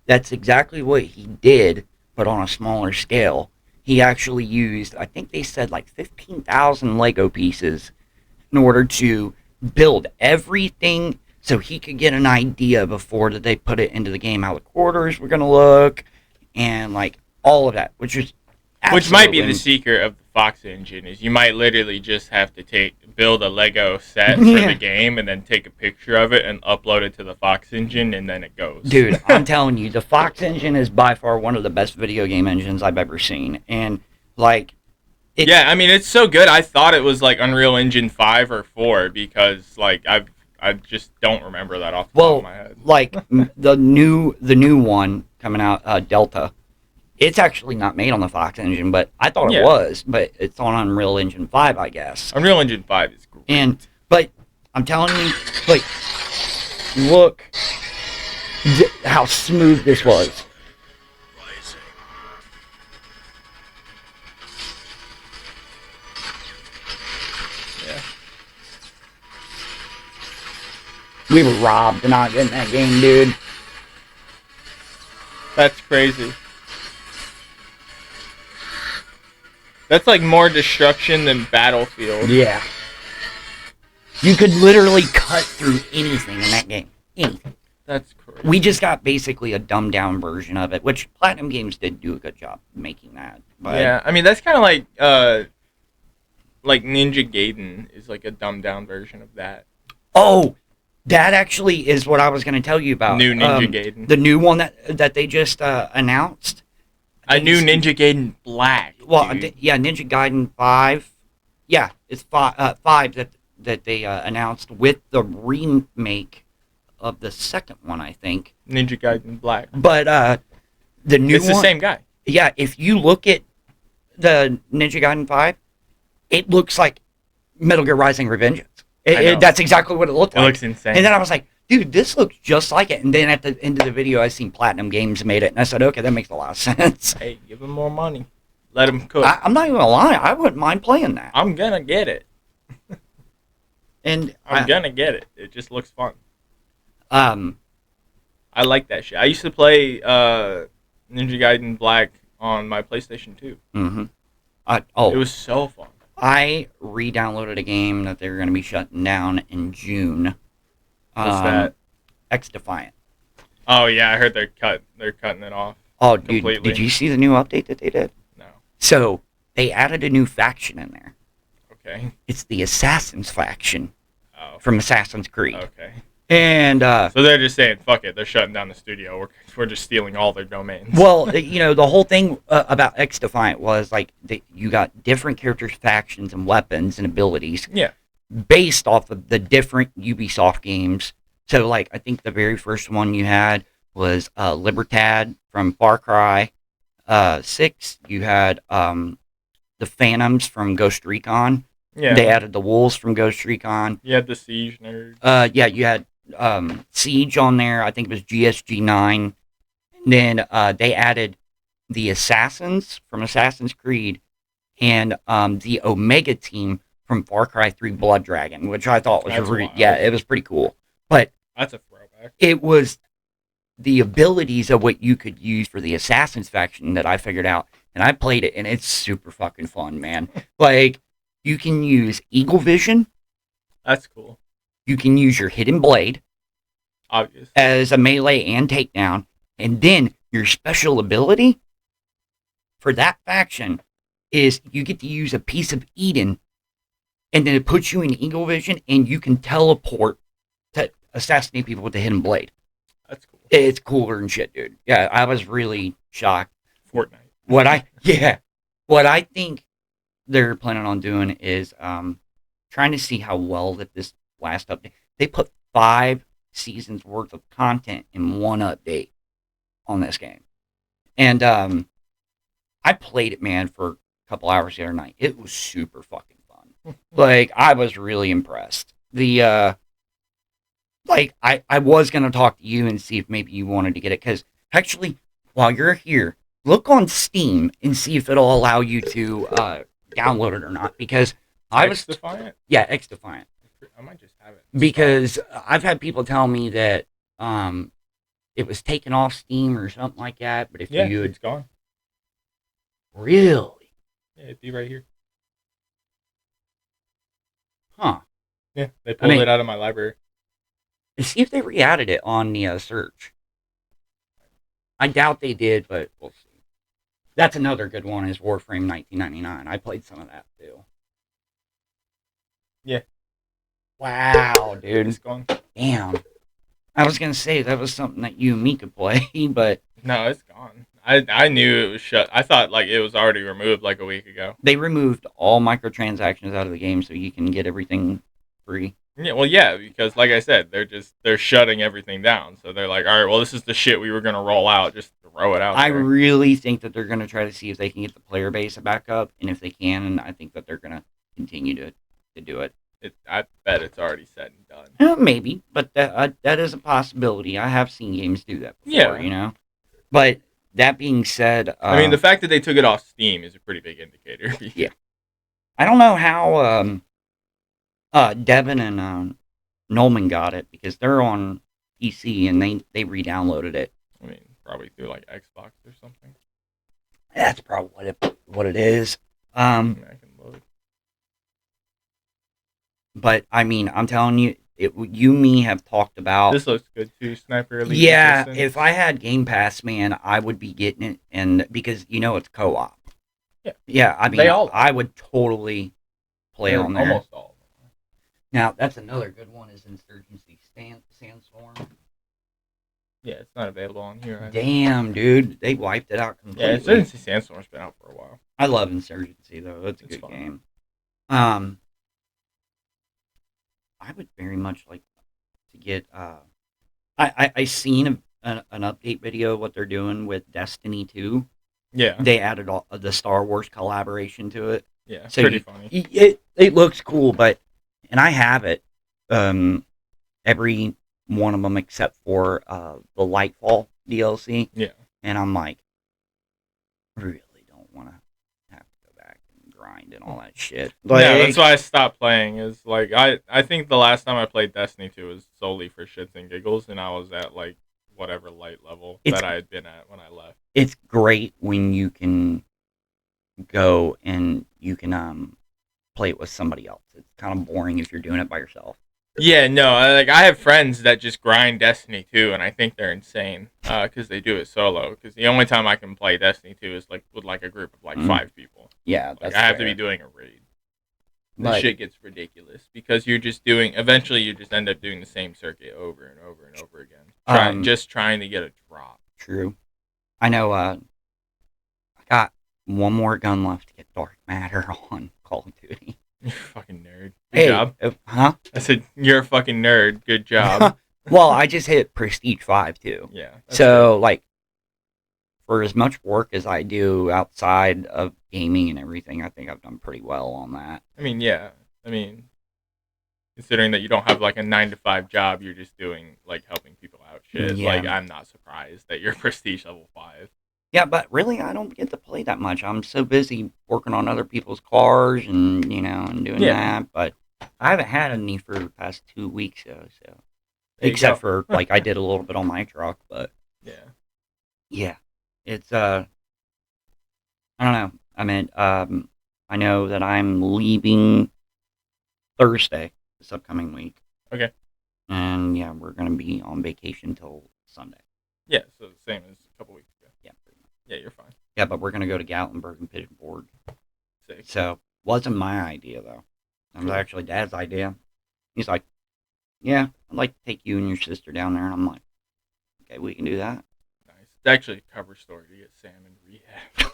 that's exactly what he did, but on a smaller scale. He actually used, I think they said like 15,000 Lego pieces in order to build everything so he could get an idea before that they put it into the game, how the quarters were going to look, and like all of that, which might be the secret of the Fox engine, is you might literally just have to build a Lego set for the game and then take a picture of it and upload it to the Fox engine and then it goes. Dude, I'm telling you, the Fox engine is by far one of the best video game engines I've ever seen. And like yeah, I mean it's so good. I thought it was like Unreal Engine 5 or 4 because like I just don't remember that off the top of my head. Like the new one coming out, Delta. It's actually not made on the Fox engine, but I thought it was. But it's on Unreal Engine 5, I guess. Unreal Engine 5 is great. But I'm telling you, like, look how smooth this was. Yeah. We were robbed not getting that game, dude. That's crazy. That's like more destruction than Battlefield. Yeah. You could literally cut through anything in that game. Anything. That's crazy. We just got basically a dumbed down version of it, which Platinum Games did do a good job making that. But yeah, I mean that's kind of like Ninja Gaiden is like a dumbed down version of that. Oh, that actually is what I was going to tell you about. New Ninja Gaiden. The new one that they just announced. I knew Ninja Gaiden Black. Well, yeah, Ninja Gaiden 5. Yeah, it's 5 that they announced with the remake of the second one, I think. Ninja Gaiden Black. But the new one... It's the same guy. Yeah, if you look at the Ninja Gaiden 5, it looks like Metal Gear Rising: Revengeance. That's exactly what it looked like. It looks insane. And then I was like, dude, this looks just like it. And then at the end of the video, I seen Platinum Games made it. And I said, okay, that makes a lot of sense. Hey, give them more money. Let them cook. I'm not even going to lie. I wouldn't mind playing that. I'm going to get it. And I'm going to get it. It just looks fun. I like that shit. I used to play Ninja Gaiden Black on my PlayStation 2. Mm-hmm. It was so fun. I re-downloaded a game that they're going to be shutting down in June. What's that? X-Defiant. Oh yeah, I heard they're cutting it off. Oh, dude, completely. Did you see the new update that they did? No. So they added a new faction in there. Okay. It's the Assassins faction from Assassin's Creed. Okay. And so they're just saying, fuck it, they're shutting down the studio. We're just stealing all their domains. Well, the whole thing about X-Defiant was like you got different characters, factions, and weapons and abilities. Yeah. Based off of the different Ubisoft games. So, like, I think the very first one you had was Libertad from Far Cry 6. You had the Phantoms from Ghost Recon. Yeah. They added the Wolves from Ghost Recon. You had the Siege nerd. Yeah, you had Siege on there. I think it was GSG-9. And then they added the Assassins from Assassin's Creed and the Omega team from Far Cry 3 Blood Dragon, which I thought was it was pretty cool. But that's a throwback. It was the abilities of what you could use for the Assassins faction that I figured out, and I played it, and it's super fucking fun, man. Like, you can use Eagle Vision. That's cool. You can use your Hidden Blade. Obviously. As a melee and takedown. And then your special ability for that faction is you get to use a piece of Eden and then it puts you in eagle vision, and you can teleport to assassinate people with the hidden blade. That's cool. It's cooler than shit, dude. Yeah, I was really shocked. Fortnite. What I think they're planning on doing is trying to see how well that this last update. They put 5 seasons worth of content in one update on this game, and I played it, man, for a couple hours the other night. It was super fucking fun. Like, I was really impressed. The like I was gonna talk to you and see if maybe you wanted to get it, because actually, while you're here, look on Steam and see if it'll allow you to download it or not, because I was X-Defiant? Yeah, X-Defiant. I might just have it. Because I've had people tell me that it was taken off Steam or something like that, but if you it's gone. Really? Yeah, it'd be right here. Huh. Yeah, they pulled it out of my library. See if they re-added it on the search. I doubt they did, but we'll see. That's another good one, is Warframe 1999. I played some of that too. Yeah. Wow, dude. It's gone. Damn. I was going to say that was something that you and me could play, but... No, it's gone. I knew it was shut. I thought like it was already removed like a week ago. They removed all microtransactions out of the game so you can get everything free. Yeah, well, yeah, because like I said, they're shutting everything down. So they're like, all right, well, this is the shit we were gonna roll out. Just throw it out. I really think that they're gonna try to see if they can get the player base back up, and if they can, I think that they're gonna continue to do it. I bet it's already said and done. Maybe, but that is a possibility. I have seen games do that before, you know. But that being said, I mean, the fact that they took it off Steam is a pretty big indicator. Yeah, I don't know how Devin and Nolman got it, because they're on PC and they re-downloaded it. I mean, probably through like Xbox or something. That's probably what it is. I can load. But I mean, I'm telling you, you and me have talked about. This looks good too, Sniper Elite. Yeah, Assistance. if I had Game Pass, man, I would be getting it, and because it's co-op. Yeah. I mean, I would totally play on there. Almost all. Now, that's another good one, is Insurgency Sandstorm. Yeah, it's not available on here. Either. Damn, dude, they wiped it out completely. Yeah, Insurgency Sandstorm's been out for a while. I love Insurgency though; it's a good game. I would very much like to get. I seen an update video of what they're doing with Destiny 2. Yeah, they added all the Star Wars collaboration to it. Yeah, so pretty funny. It looks cool, and I have it. Every one of them except for the Lightfall DLC. Yeah, and I'm like, really don't want to have to go back and grind and all that shit. Yeah, that's why I stopped playing. Is like I think the last time I played Destiny 2 was solely for shits and giggles, and I was at like whatever light level that I had been at when I left. It's great when you can go and you can play it with somebody else. It's kind of boring if you're doing it by yourself. Yeah, no, I have friends that just grind Destiny 2, and I think they're insane because they do it solo. Because the only time I can play Destiny 2 is like with like a group of like 5 people. Yeah, like, I have to be doing a raid. This shit gets ridiculous because you're just eventually you just end up doing the same circuit over and over and over again. Just trying to get a drop. True. I know I got one more gun left to get Dark Matter on Call of Duty. You're a fucking nerd. Good job. Huh? I said, you're a fucking nerd. Good job. Well, I just hit Prestige 5 too. Yeah. So, like, for as much work as I do outside of gaming and everything, I think I've done pretty well on that. I mean, yeah. I mean, considering that you don't have like a 9-to-5 job, you're just doing like helping people out shit. Yeah. Like, I'm not surprised that you're Prestige level 5. Yeah, but really, I don't get to play that much. I'm so busy working on other people's cars and, and doing that. But I haven't had any for the past 2 weeks, though. So, except for, like, I did a little bit on my truck, but... Yeah. It's, I don't know. I mean, I know that I'm leaving Thursday this upcoming week. Okay. And, yeah, we're going to be on vacation till Sunday. Yeah, so the same as a couple weeks ago. Yeah, pretty much. Yeah, you're fine. Yeah, but we're going to go to Gatlinburg and Pigeon Forge. Sick. So, wasn't my idea, though. That was actually Dad's idea. He's like, yeah, I'd like to take you and your sister down there. And I'm like, okay, we can do that. Nice. It's actually a cover story to get Sam in rehab.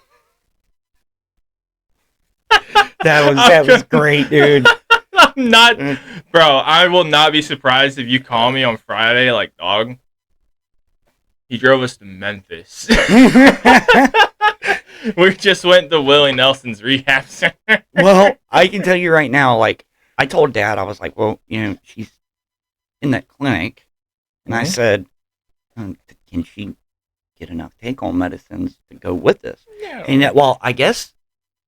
That was great, dude. I'm not, bro. I will not be surprised if you call me on Friday, like, dog. He drove us to Memphis. We just went to Willie Nelson's rehab center. Well, I can tell you right now, like, I told Dad, I was like, well, she's in that clinic. And I said, can she get enough take-home medicines to go with this? Yeah. And well, I guess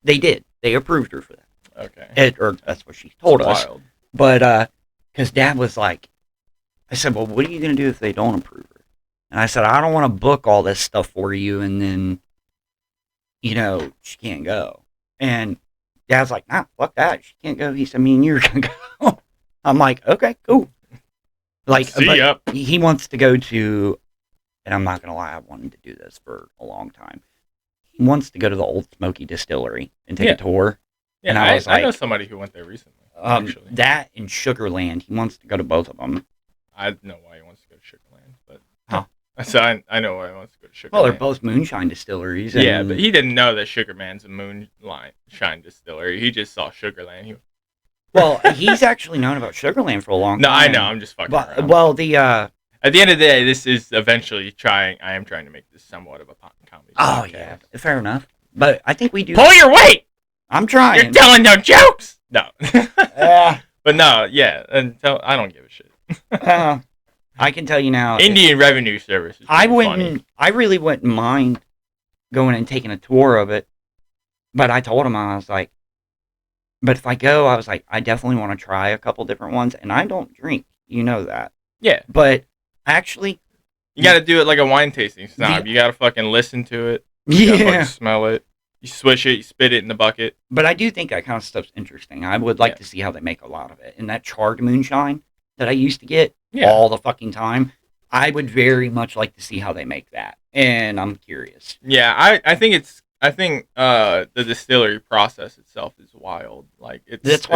they did. They approved her for that. Okay. Or that's what she told us. Wild. But, because Dad was like, I said, well, what are you going to do if they don't approve her? And I said, I don't want to book all this stuff for you and then, she can't go. And Dad's like, nah, fuck that. She can't go. He said, me and you are going to go. I'm like, okay, cool. Like, See ya. He wants to go to, and I'm not going to lie, I've wanted to do this for a long time. He wants to go to the Old Smoky Distillery and take a tour. Yeah, and I know somebody who went there recently. Actually, that and Sugarland. He wants to go to both of them. I know why he wants to go to Sugarland, but so I know why he wants to go to Sugarland. Well, they're both moonshine distilleries. And yeah, but he didn't know that Sugarman's a moonshine distillery. He just saw Sugarland. Well, he's actually known about Sugarland for a long time. No, I know. I'm just fucking around. Well, at the end of the day, this is eventually I am trying to make this somewhat of a comedy. Oh, podcast. yeah. Fair enough. But I think we do. Pull your weight! I'm trying. You're telling no jokes! No. But no, yeah. I don't give a shit. I can tell you now. Indian Revenue Service is funny. I really wouldn't mind going and taking a tour of it. But I told him, I was like, but if I go, I was like, I definitely want to try a couple different ones. And I don't drink. You know that. Yeah. But actually, you got to do it like a wine tasting snob. You got to fucking listen to it. You gotta fucking smell it. You swish it. You spit it in the bucket. But I do think that kind of stuff's interesting. I would like to see how they make a lot of it. And that charred moonshine that I used to get all the fucking time, I would very much like to see how they make that. And I'm curious. Yeah, I think the distillery process itself is wild. Like it's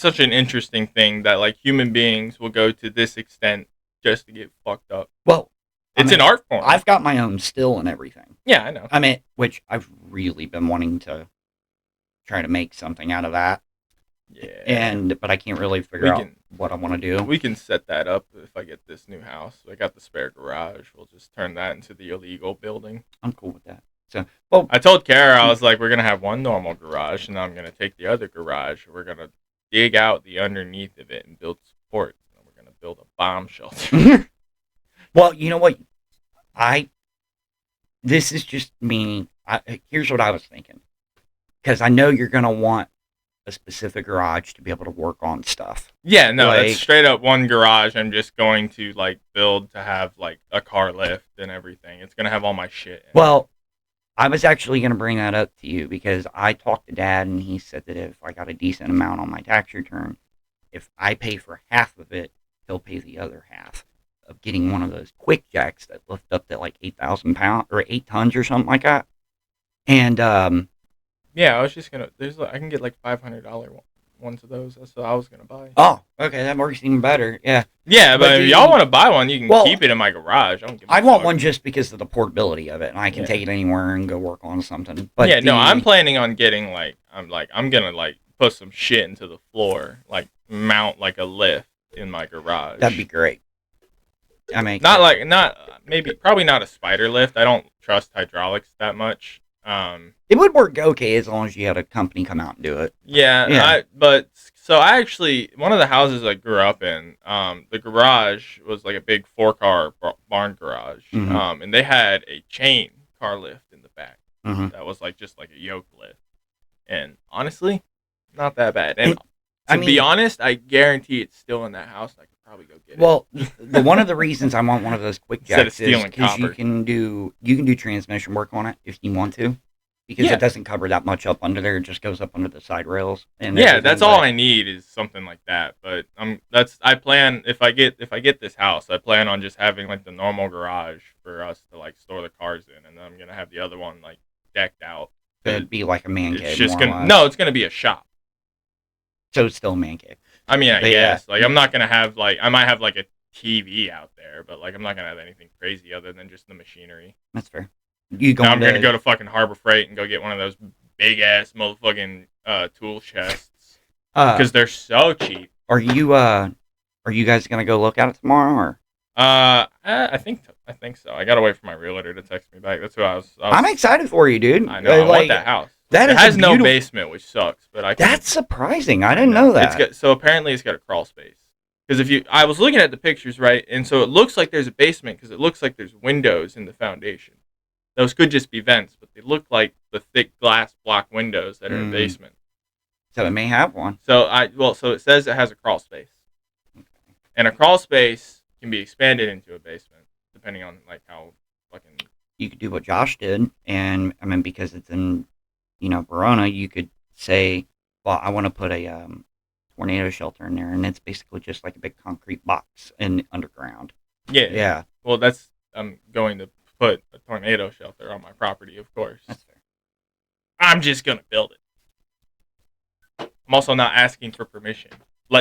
such an interesting thing that like human beings will go to this extent just to get fucked up. Well, it's an art form. I've got my own still and everything. Yeah, I know. I mean, which I've really been wanting to try to make something out of that. Yeah. But I can't really figure out what I want to do. We can set that up if I get this new house. I got the spare garage. We'll just turn that into the illegal building. I'm cool with that. So, well, I told Kara, I was like, we're gonna have one normal garage, and then I'm gonna take the other garage. We're gonna dig out the underneath of it and build supports. And we're gonna build a bomb shelter. Well, you know what? This is just me. Here's what I was thinking. Because I know you're going to want a specific garage to be able to work on stuff. Yeah, no, that's straight up one garage I'm just going to, like, build to have, like, a car lift and everything. It's going to have all my shit in it. I was actually going to bring that up to you because I talked to Dad, and he said that if I got a decent amount on my tax return, if I pay for half of it, he'll pay the other half. Of getting one of those quick jacks that lift up to like 8,000 pounds or 8 tons or something like that. And yeah, I was just gonna. I can get like $500 ones of those. That's what I was gonna buy. Oh, okay, that works even better. Yeah. Yeah, but if y'all want to buy one, you can keep it in my garage. I want one just because of the portability of it, and I can take it anywhere and go work on something. But yeah, no, I'm planning on getting I'm gonna like put some shit into the floor, like mount like a lift in my garage. That'd be great. I mean, probably not a spider lift. I don't trust hydraulics that much. It would work okay as long as you had a company come out and do it. Yeah. I actually, one of the houses I grew up in, the garage was like a big 4-car barn garage. Mm-hmm. And they had a chain car lift in the back. Mm-hmm. That was like just like a yoke lift. And honestly, not that bad. And to be honest, I guarantee it's still in that house. I could probably go get it. Well, one of the reasons I want one of those quick jacks is because copper. you can do transmission work on it if you want to, because it doesn't cover that much up under there. It just goes up under the side rails. And that's all I need is something like that. But I plan if I get this house, I plan on just having like the normal garage for us to like store the cars in, and then I'm gonna have the other one like decked out. It'd be like a man cave. It's just it's gonna be a shop. So it's still a man cave. I mean, I But guess. Like, I'm not gonna have like I might have like a TV out there, but like I'm not gonna have anything crazy other than just the machinery. That's fair. Now I'm gonna go to fucking Harbor Freight and go get one of those big ass motherfucking tool chests because they're so cheap. Are you guys gonna go look at it tomorrow or? I think so. I gotta wait for my realtor to text me back. That's who I was. I'm excited for you, dude. I know. I want that house. It has no basement, which sucks. But that's surprising. I didn't know that. So apparently it's got a crawl space. Because I was looking at the pictures, right, and so it looks like there's a basement because it looks like there's windows in the foundation. Those could just be vents, but they look like the thick glass block windows that are in the basement. So it may have one. So it says it has a crawl space, and a crawl space can be expanded into a basement depending on like how fucking. You could do what Josh did, and I mean because it's in, Verona, you could say, well, I want to put a tornado shelter in there, and it's basically just like a big concrete box in underground. Yeah. Well, I'm going to put a tornado shelter on my property, of course. That's fair. I'm just gonna build it. I'm also not asking for permission.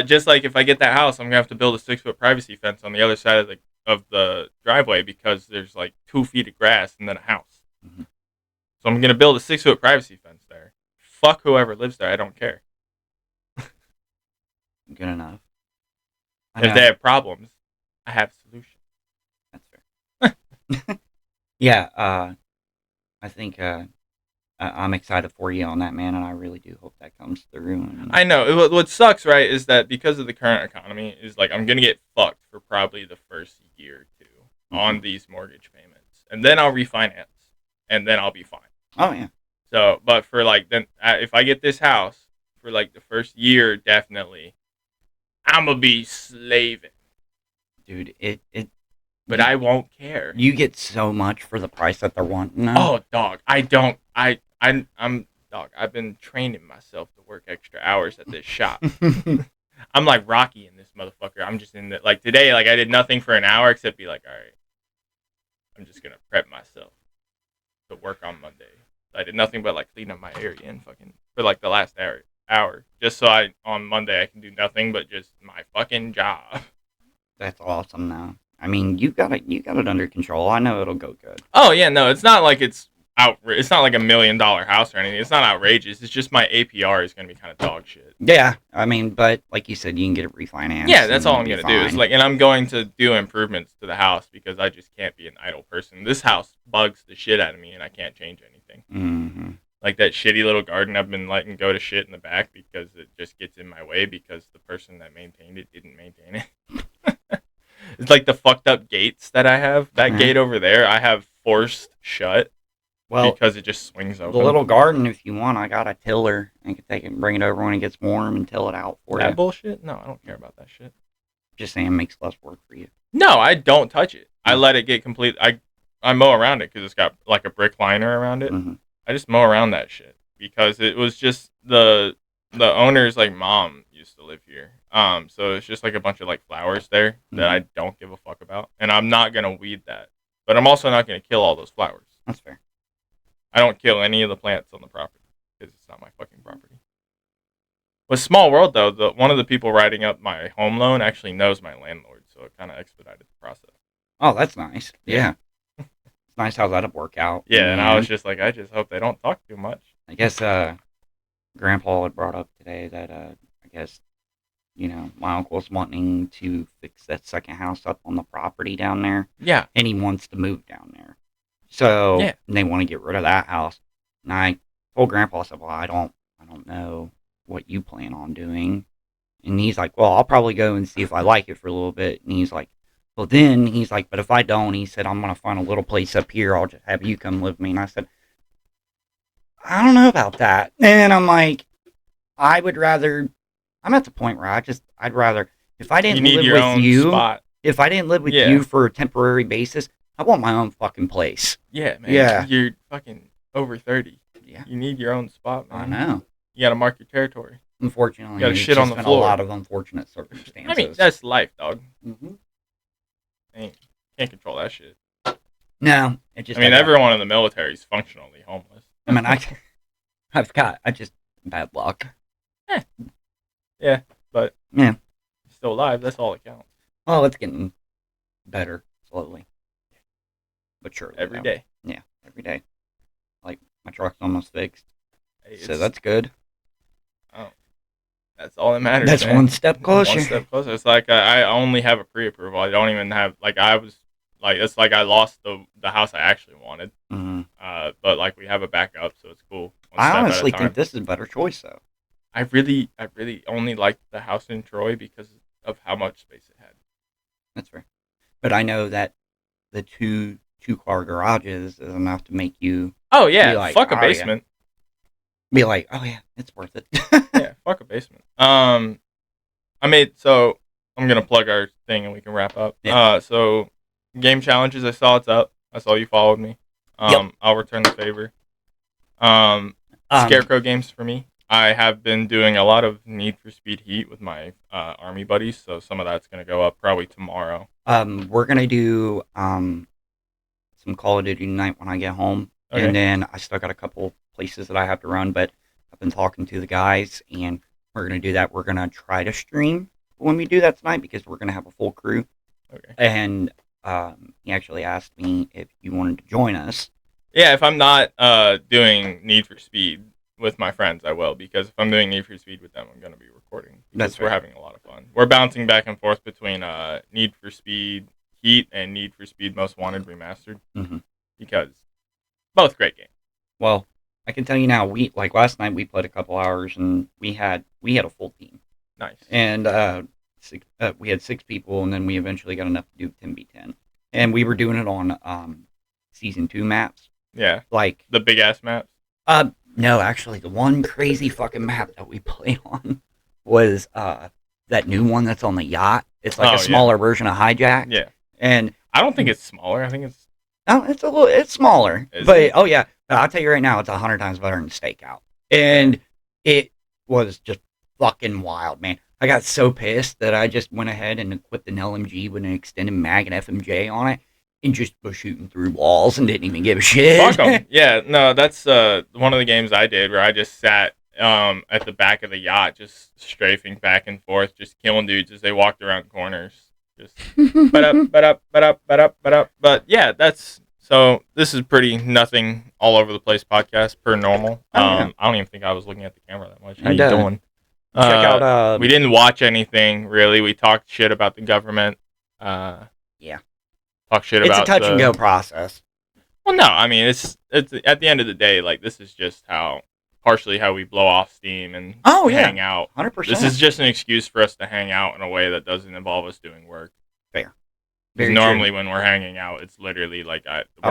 Just like if I get that house, I'm gonna have to build a 6-foot privacy fence on the other side of the driveway because there's like 2 feet of grass and then a house. Mm-hmm. So I'm gonna build a 6-foot privacy fence there. Fuck whoever lives there. I don't care. Good enough. If they have problems, I have a solution. That's fair. Yeah, I think I'm excited for you on that, man, and I really do hope that comes through. I know. What sucks, right, is that because of the current economy, is like I'm going to get fucked for probably the first year or two on these mortgage payments. And then I'll refinance, and then I'll be fine. Oh, yeah. So, but for like, then if I get this house, for like the first year, definitely, I'm going to be slaving. Dude, But I won't care. You get so much for the price that they're wanting. Oh, dog. I'm dog. I've been training myself to work extra hours at this shop. I'm like Rocky in this motherfucker. I'm just in the like today. Like I did nothing for an hour except be like, all right, I'm just gonna prep myself to work on Monday. I did nothing but like clean up my area and fucking for like the last hour, just so on Monday I can do nothing but just my fucking job. That's awesome. Now, I mean, you got it under control. I know it'll go good. Oh yeah, no, it's not like it's not like $1 million house or anything. It's not outrageous. It's just my APR is gonna be kind of dog shit. Yeah, I mean, but like you said, you can get it refinanced. Yeah, that's all I'm gonna do. It's like, and I'm going to do improvements to the house because I just can't be an idle person. This house bugs the shit out of me, and I can't change anything. Mm-hmm. Like that shitty little garden I've been letting go to shit in the back because it just gets in my way because the person that maintained it didn't maintain it. It's like the fucked up gates that I have. That gate over there, I have forced shut. Well, because it just swings open. The little garden, if you want, I got a tiller. I can take it and bring it over when it gets warm and till it out for you. That bullshit? No, I don't care about that shit. Just saying, it makes less work for you. No, I don't touch it. I let it get complete. I mow around it because it's got like a brick liner around it. Mm-hmm. I just mow around that shit because it was just the owner's like mom used to live here. So it's just like a bunch of like flowers there that I don't give a fuck about, and I'm not gonna weed that, but I'm also not gonna kill all those flowers. That's fair. I don't kill any of the plants on the property because it's not my fucking property. With Small World though, one of the people writing up my home loan actually knows my landlord, so it kind of expedited the process. Oh, that's nice. Yeah. It's nice how that'll work out. Yeah, and I was just like, I just hope they don't talk too much. I guess Grandpa had brought up today that I guess, my uncle's wanting to fix that second house up on the property down there. Yeah. And he wants to move down there. So they want to get rid of that house. And I told Grandpa, I said, well, I don't know what you plan on doing. And he's like, well, I'll probably go and see if I like it for a little bit. And he's like, well, then he's like, but if I don't, he said, I'm going to find a little place up here. I'll just have you come live with me. And I said, I don't know about that. And I'm like, I'm at the point where I'd rather, if I didn't live with you, if I didn't live with you for a temporary basis, I want my own fucking place. Yeah, man. Yeah. You're fucking over 30. Yeah. You need your own spot, man. I know. You gotta mark your territory. Unfortunately, you gotta shit on the floor. A lot of unfortunate circumstances. I mean, that's life, dog. Mm-hmm. Can't control that shit. No. Everyone in the military is functionally homeless. I mean, I just bad luck. Yeah, but Yeah. still alive. That's all that counts. Well, it's getting better slowly, but surely. Every though. day. Yeah, every day. Like my truck's almost fixed, Hey, so that's good. Oh, that's all that matters. That's man. one step closer. One step closer. It's like I only have a pre-approval. I don't even have like I was like it's like I lost the house I actually wanted. Mm-hmm. But like we have a backup, so it's cool. I honestly think this is a better choice, though. I really only liked the house in Troy because of how much space it had. That's fair. But I know that the two-car garages is enough to make you. Oh yeah, like, fuck a basement. Yeah. Be like, oh yeah, it's worth it. Yeah, fuck a basement. So I'm gonna plug our thing and we can wrap up. Yeah. So game challenges. I saw it's up. I saw you followed me. Yep. I'll return the favor. Scarecrow games for me. I have been doing a lot of Need for Speed Heat with my army buddies, so some of that's gonna go up probably tomorrow. We're gonna do some Call of Duty tonight when I get home, Okay. and then I still got a couple places that I have to run, but I've been talking to the guys, and we're gonna do that. We're gonna try to stream when we do that tonight because we're gonna have a full crew. Okay. And he actually asked me if you wanted to join us. Yeah, if I'm not doing Need for Speed with my friends, I will, because if I'm doing Need for Speed with them, I'm going to be recording. That's we're having a lot of fun. We're bouncing back and forth between Need for Speed Heat and Need for Speed Most Wanted Remastered, because both great games. Well, I can tell you now, last night we played a couple hours and we had a full team. Nice. And we had 6 people, and then we eventually got enough to do 10v10. And we were doing it on Season 2 maps. Yeah. Like the big-ass maps? No, actually, the one crazy fucking map that we played on was that new one that's on the yacht. It's like a smaller version of Hijack. Yeah. And I don't think it's smaller. I think it's... No, it's smaller. But I'll tell you right now, it's 100 times better than Stakeout. And it was just fucking wild, man. I got so pissed that I just went ahead and equipped an LMG with an extended mag and FMJ on it and just was shooting through walls and didn't even give a shit. Fuck 'em. Yeah, no, that's one of the games I did where I just sat at the back of the yacht just strafing back and forth, just killing dudes as they walked around corners. Just but yeah, that's so this is pretty nothing all over the place podcast per normal. I don't even think I was looking at the camera that much. How you doing? Check out we didn't watch anything really. We talked shit about the government. Talk shit about it's a touch and go process. Well, no, I mean it's at the end of the day, like this is just partially how we blow off steam and hang out. 100%. This is just an excuse for us to hang out in a way that doesn't involve us doing work. Fair. Because normally when we're hanging out, it's literally like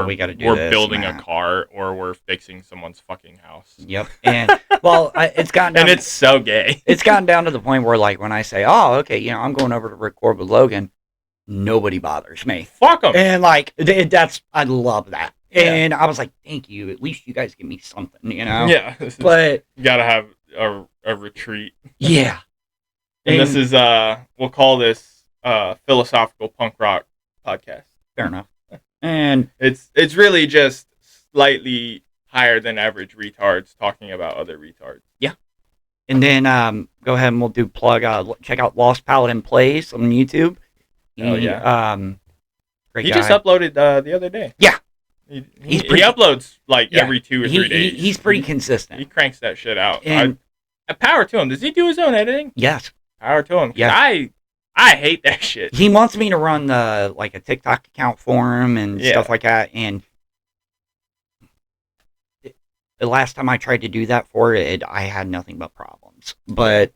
we got to do we're building a car or we're fixing someone's fucking house. Yep. And it's gotten down. And it's so gay. It's gotten down to the point where like when I say, "Oh, okay, I'm going over to record with Logan," nobody bothers me. Fuck them. And like I love that. Yeah. And I was like, "Thank you. At least you guys give me something, Yeah. But you gotta have a retreat. Yeah. And this is we'll call this philosophical punk rock podcast. Fair enough. And it's really just slightly higher than average retards talking about other retards. Yeah. And then go ahead and we'll do plug check out Lost Paladin Plays on YouTube. Oh yeah. Great he guy. just uploaded the other day. Yeah. He uploads like every 2 or 3 days. He's pretty consistent. He cranks that shit out. And power to him. Does he do his own editing? Yes. Power to him. Yeah. I hate that shit. He wants me to run a TikTok account for him and stuff like that. And the last time I tried to do that for it, I had nothing but problems. But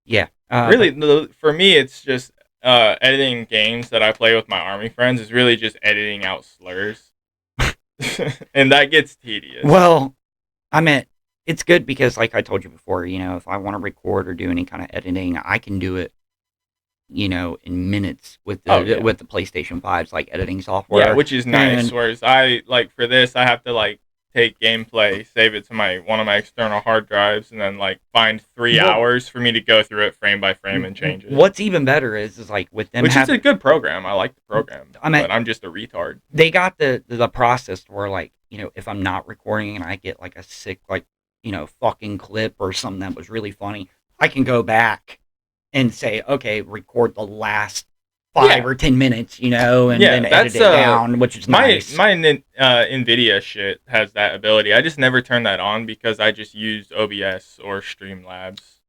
yeah, really, for me, it's just editing games that I play with my army friends is really just editing out slurs, and that gets tedious. Well, I mean, it's good because, like I told you before, if I want to record or do any kind of editing, I can do it, in minutes with the with the PlayStation 5's like editing software. Yeah, which is nice. Whereas for this, I have to take gameplay, save it to one of my external hard drives, and then find 3 hours for me to go through it frame by frame and change it. What's even better is with them, which is a good program. I like the program, but I'm just a retard. They got the process where if I'm not recording and I get a sick fucking clip or something that was really funny, I can go back and say, okay, record the last 5 or 10 minutes, and then edit it down, which is nice. My NVIDIA shit has that ability. I just never turn that on because I just use OBS or Streamlabs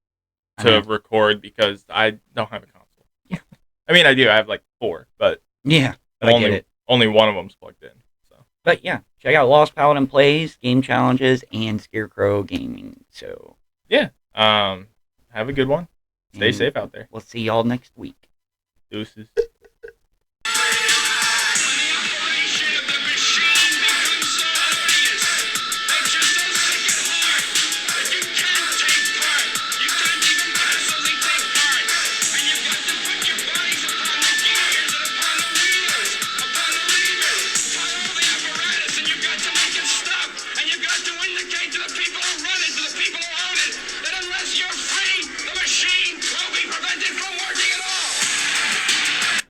to record because I don't have a console. Yeah. I mean, I do. I have like 4, but yeah, but I get it. Only one of them's plugged in. So. But yeah, check out Lost Paladin Plays, Game Challenges, and Scarecrow Gaming. So yeah, have a good one. Stay safe out there. We'll see y'all next week. Deuces.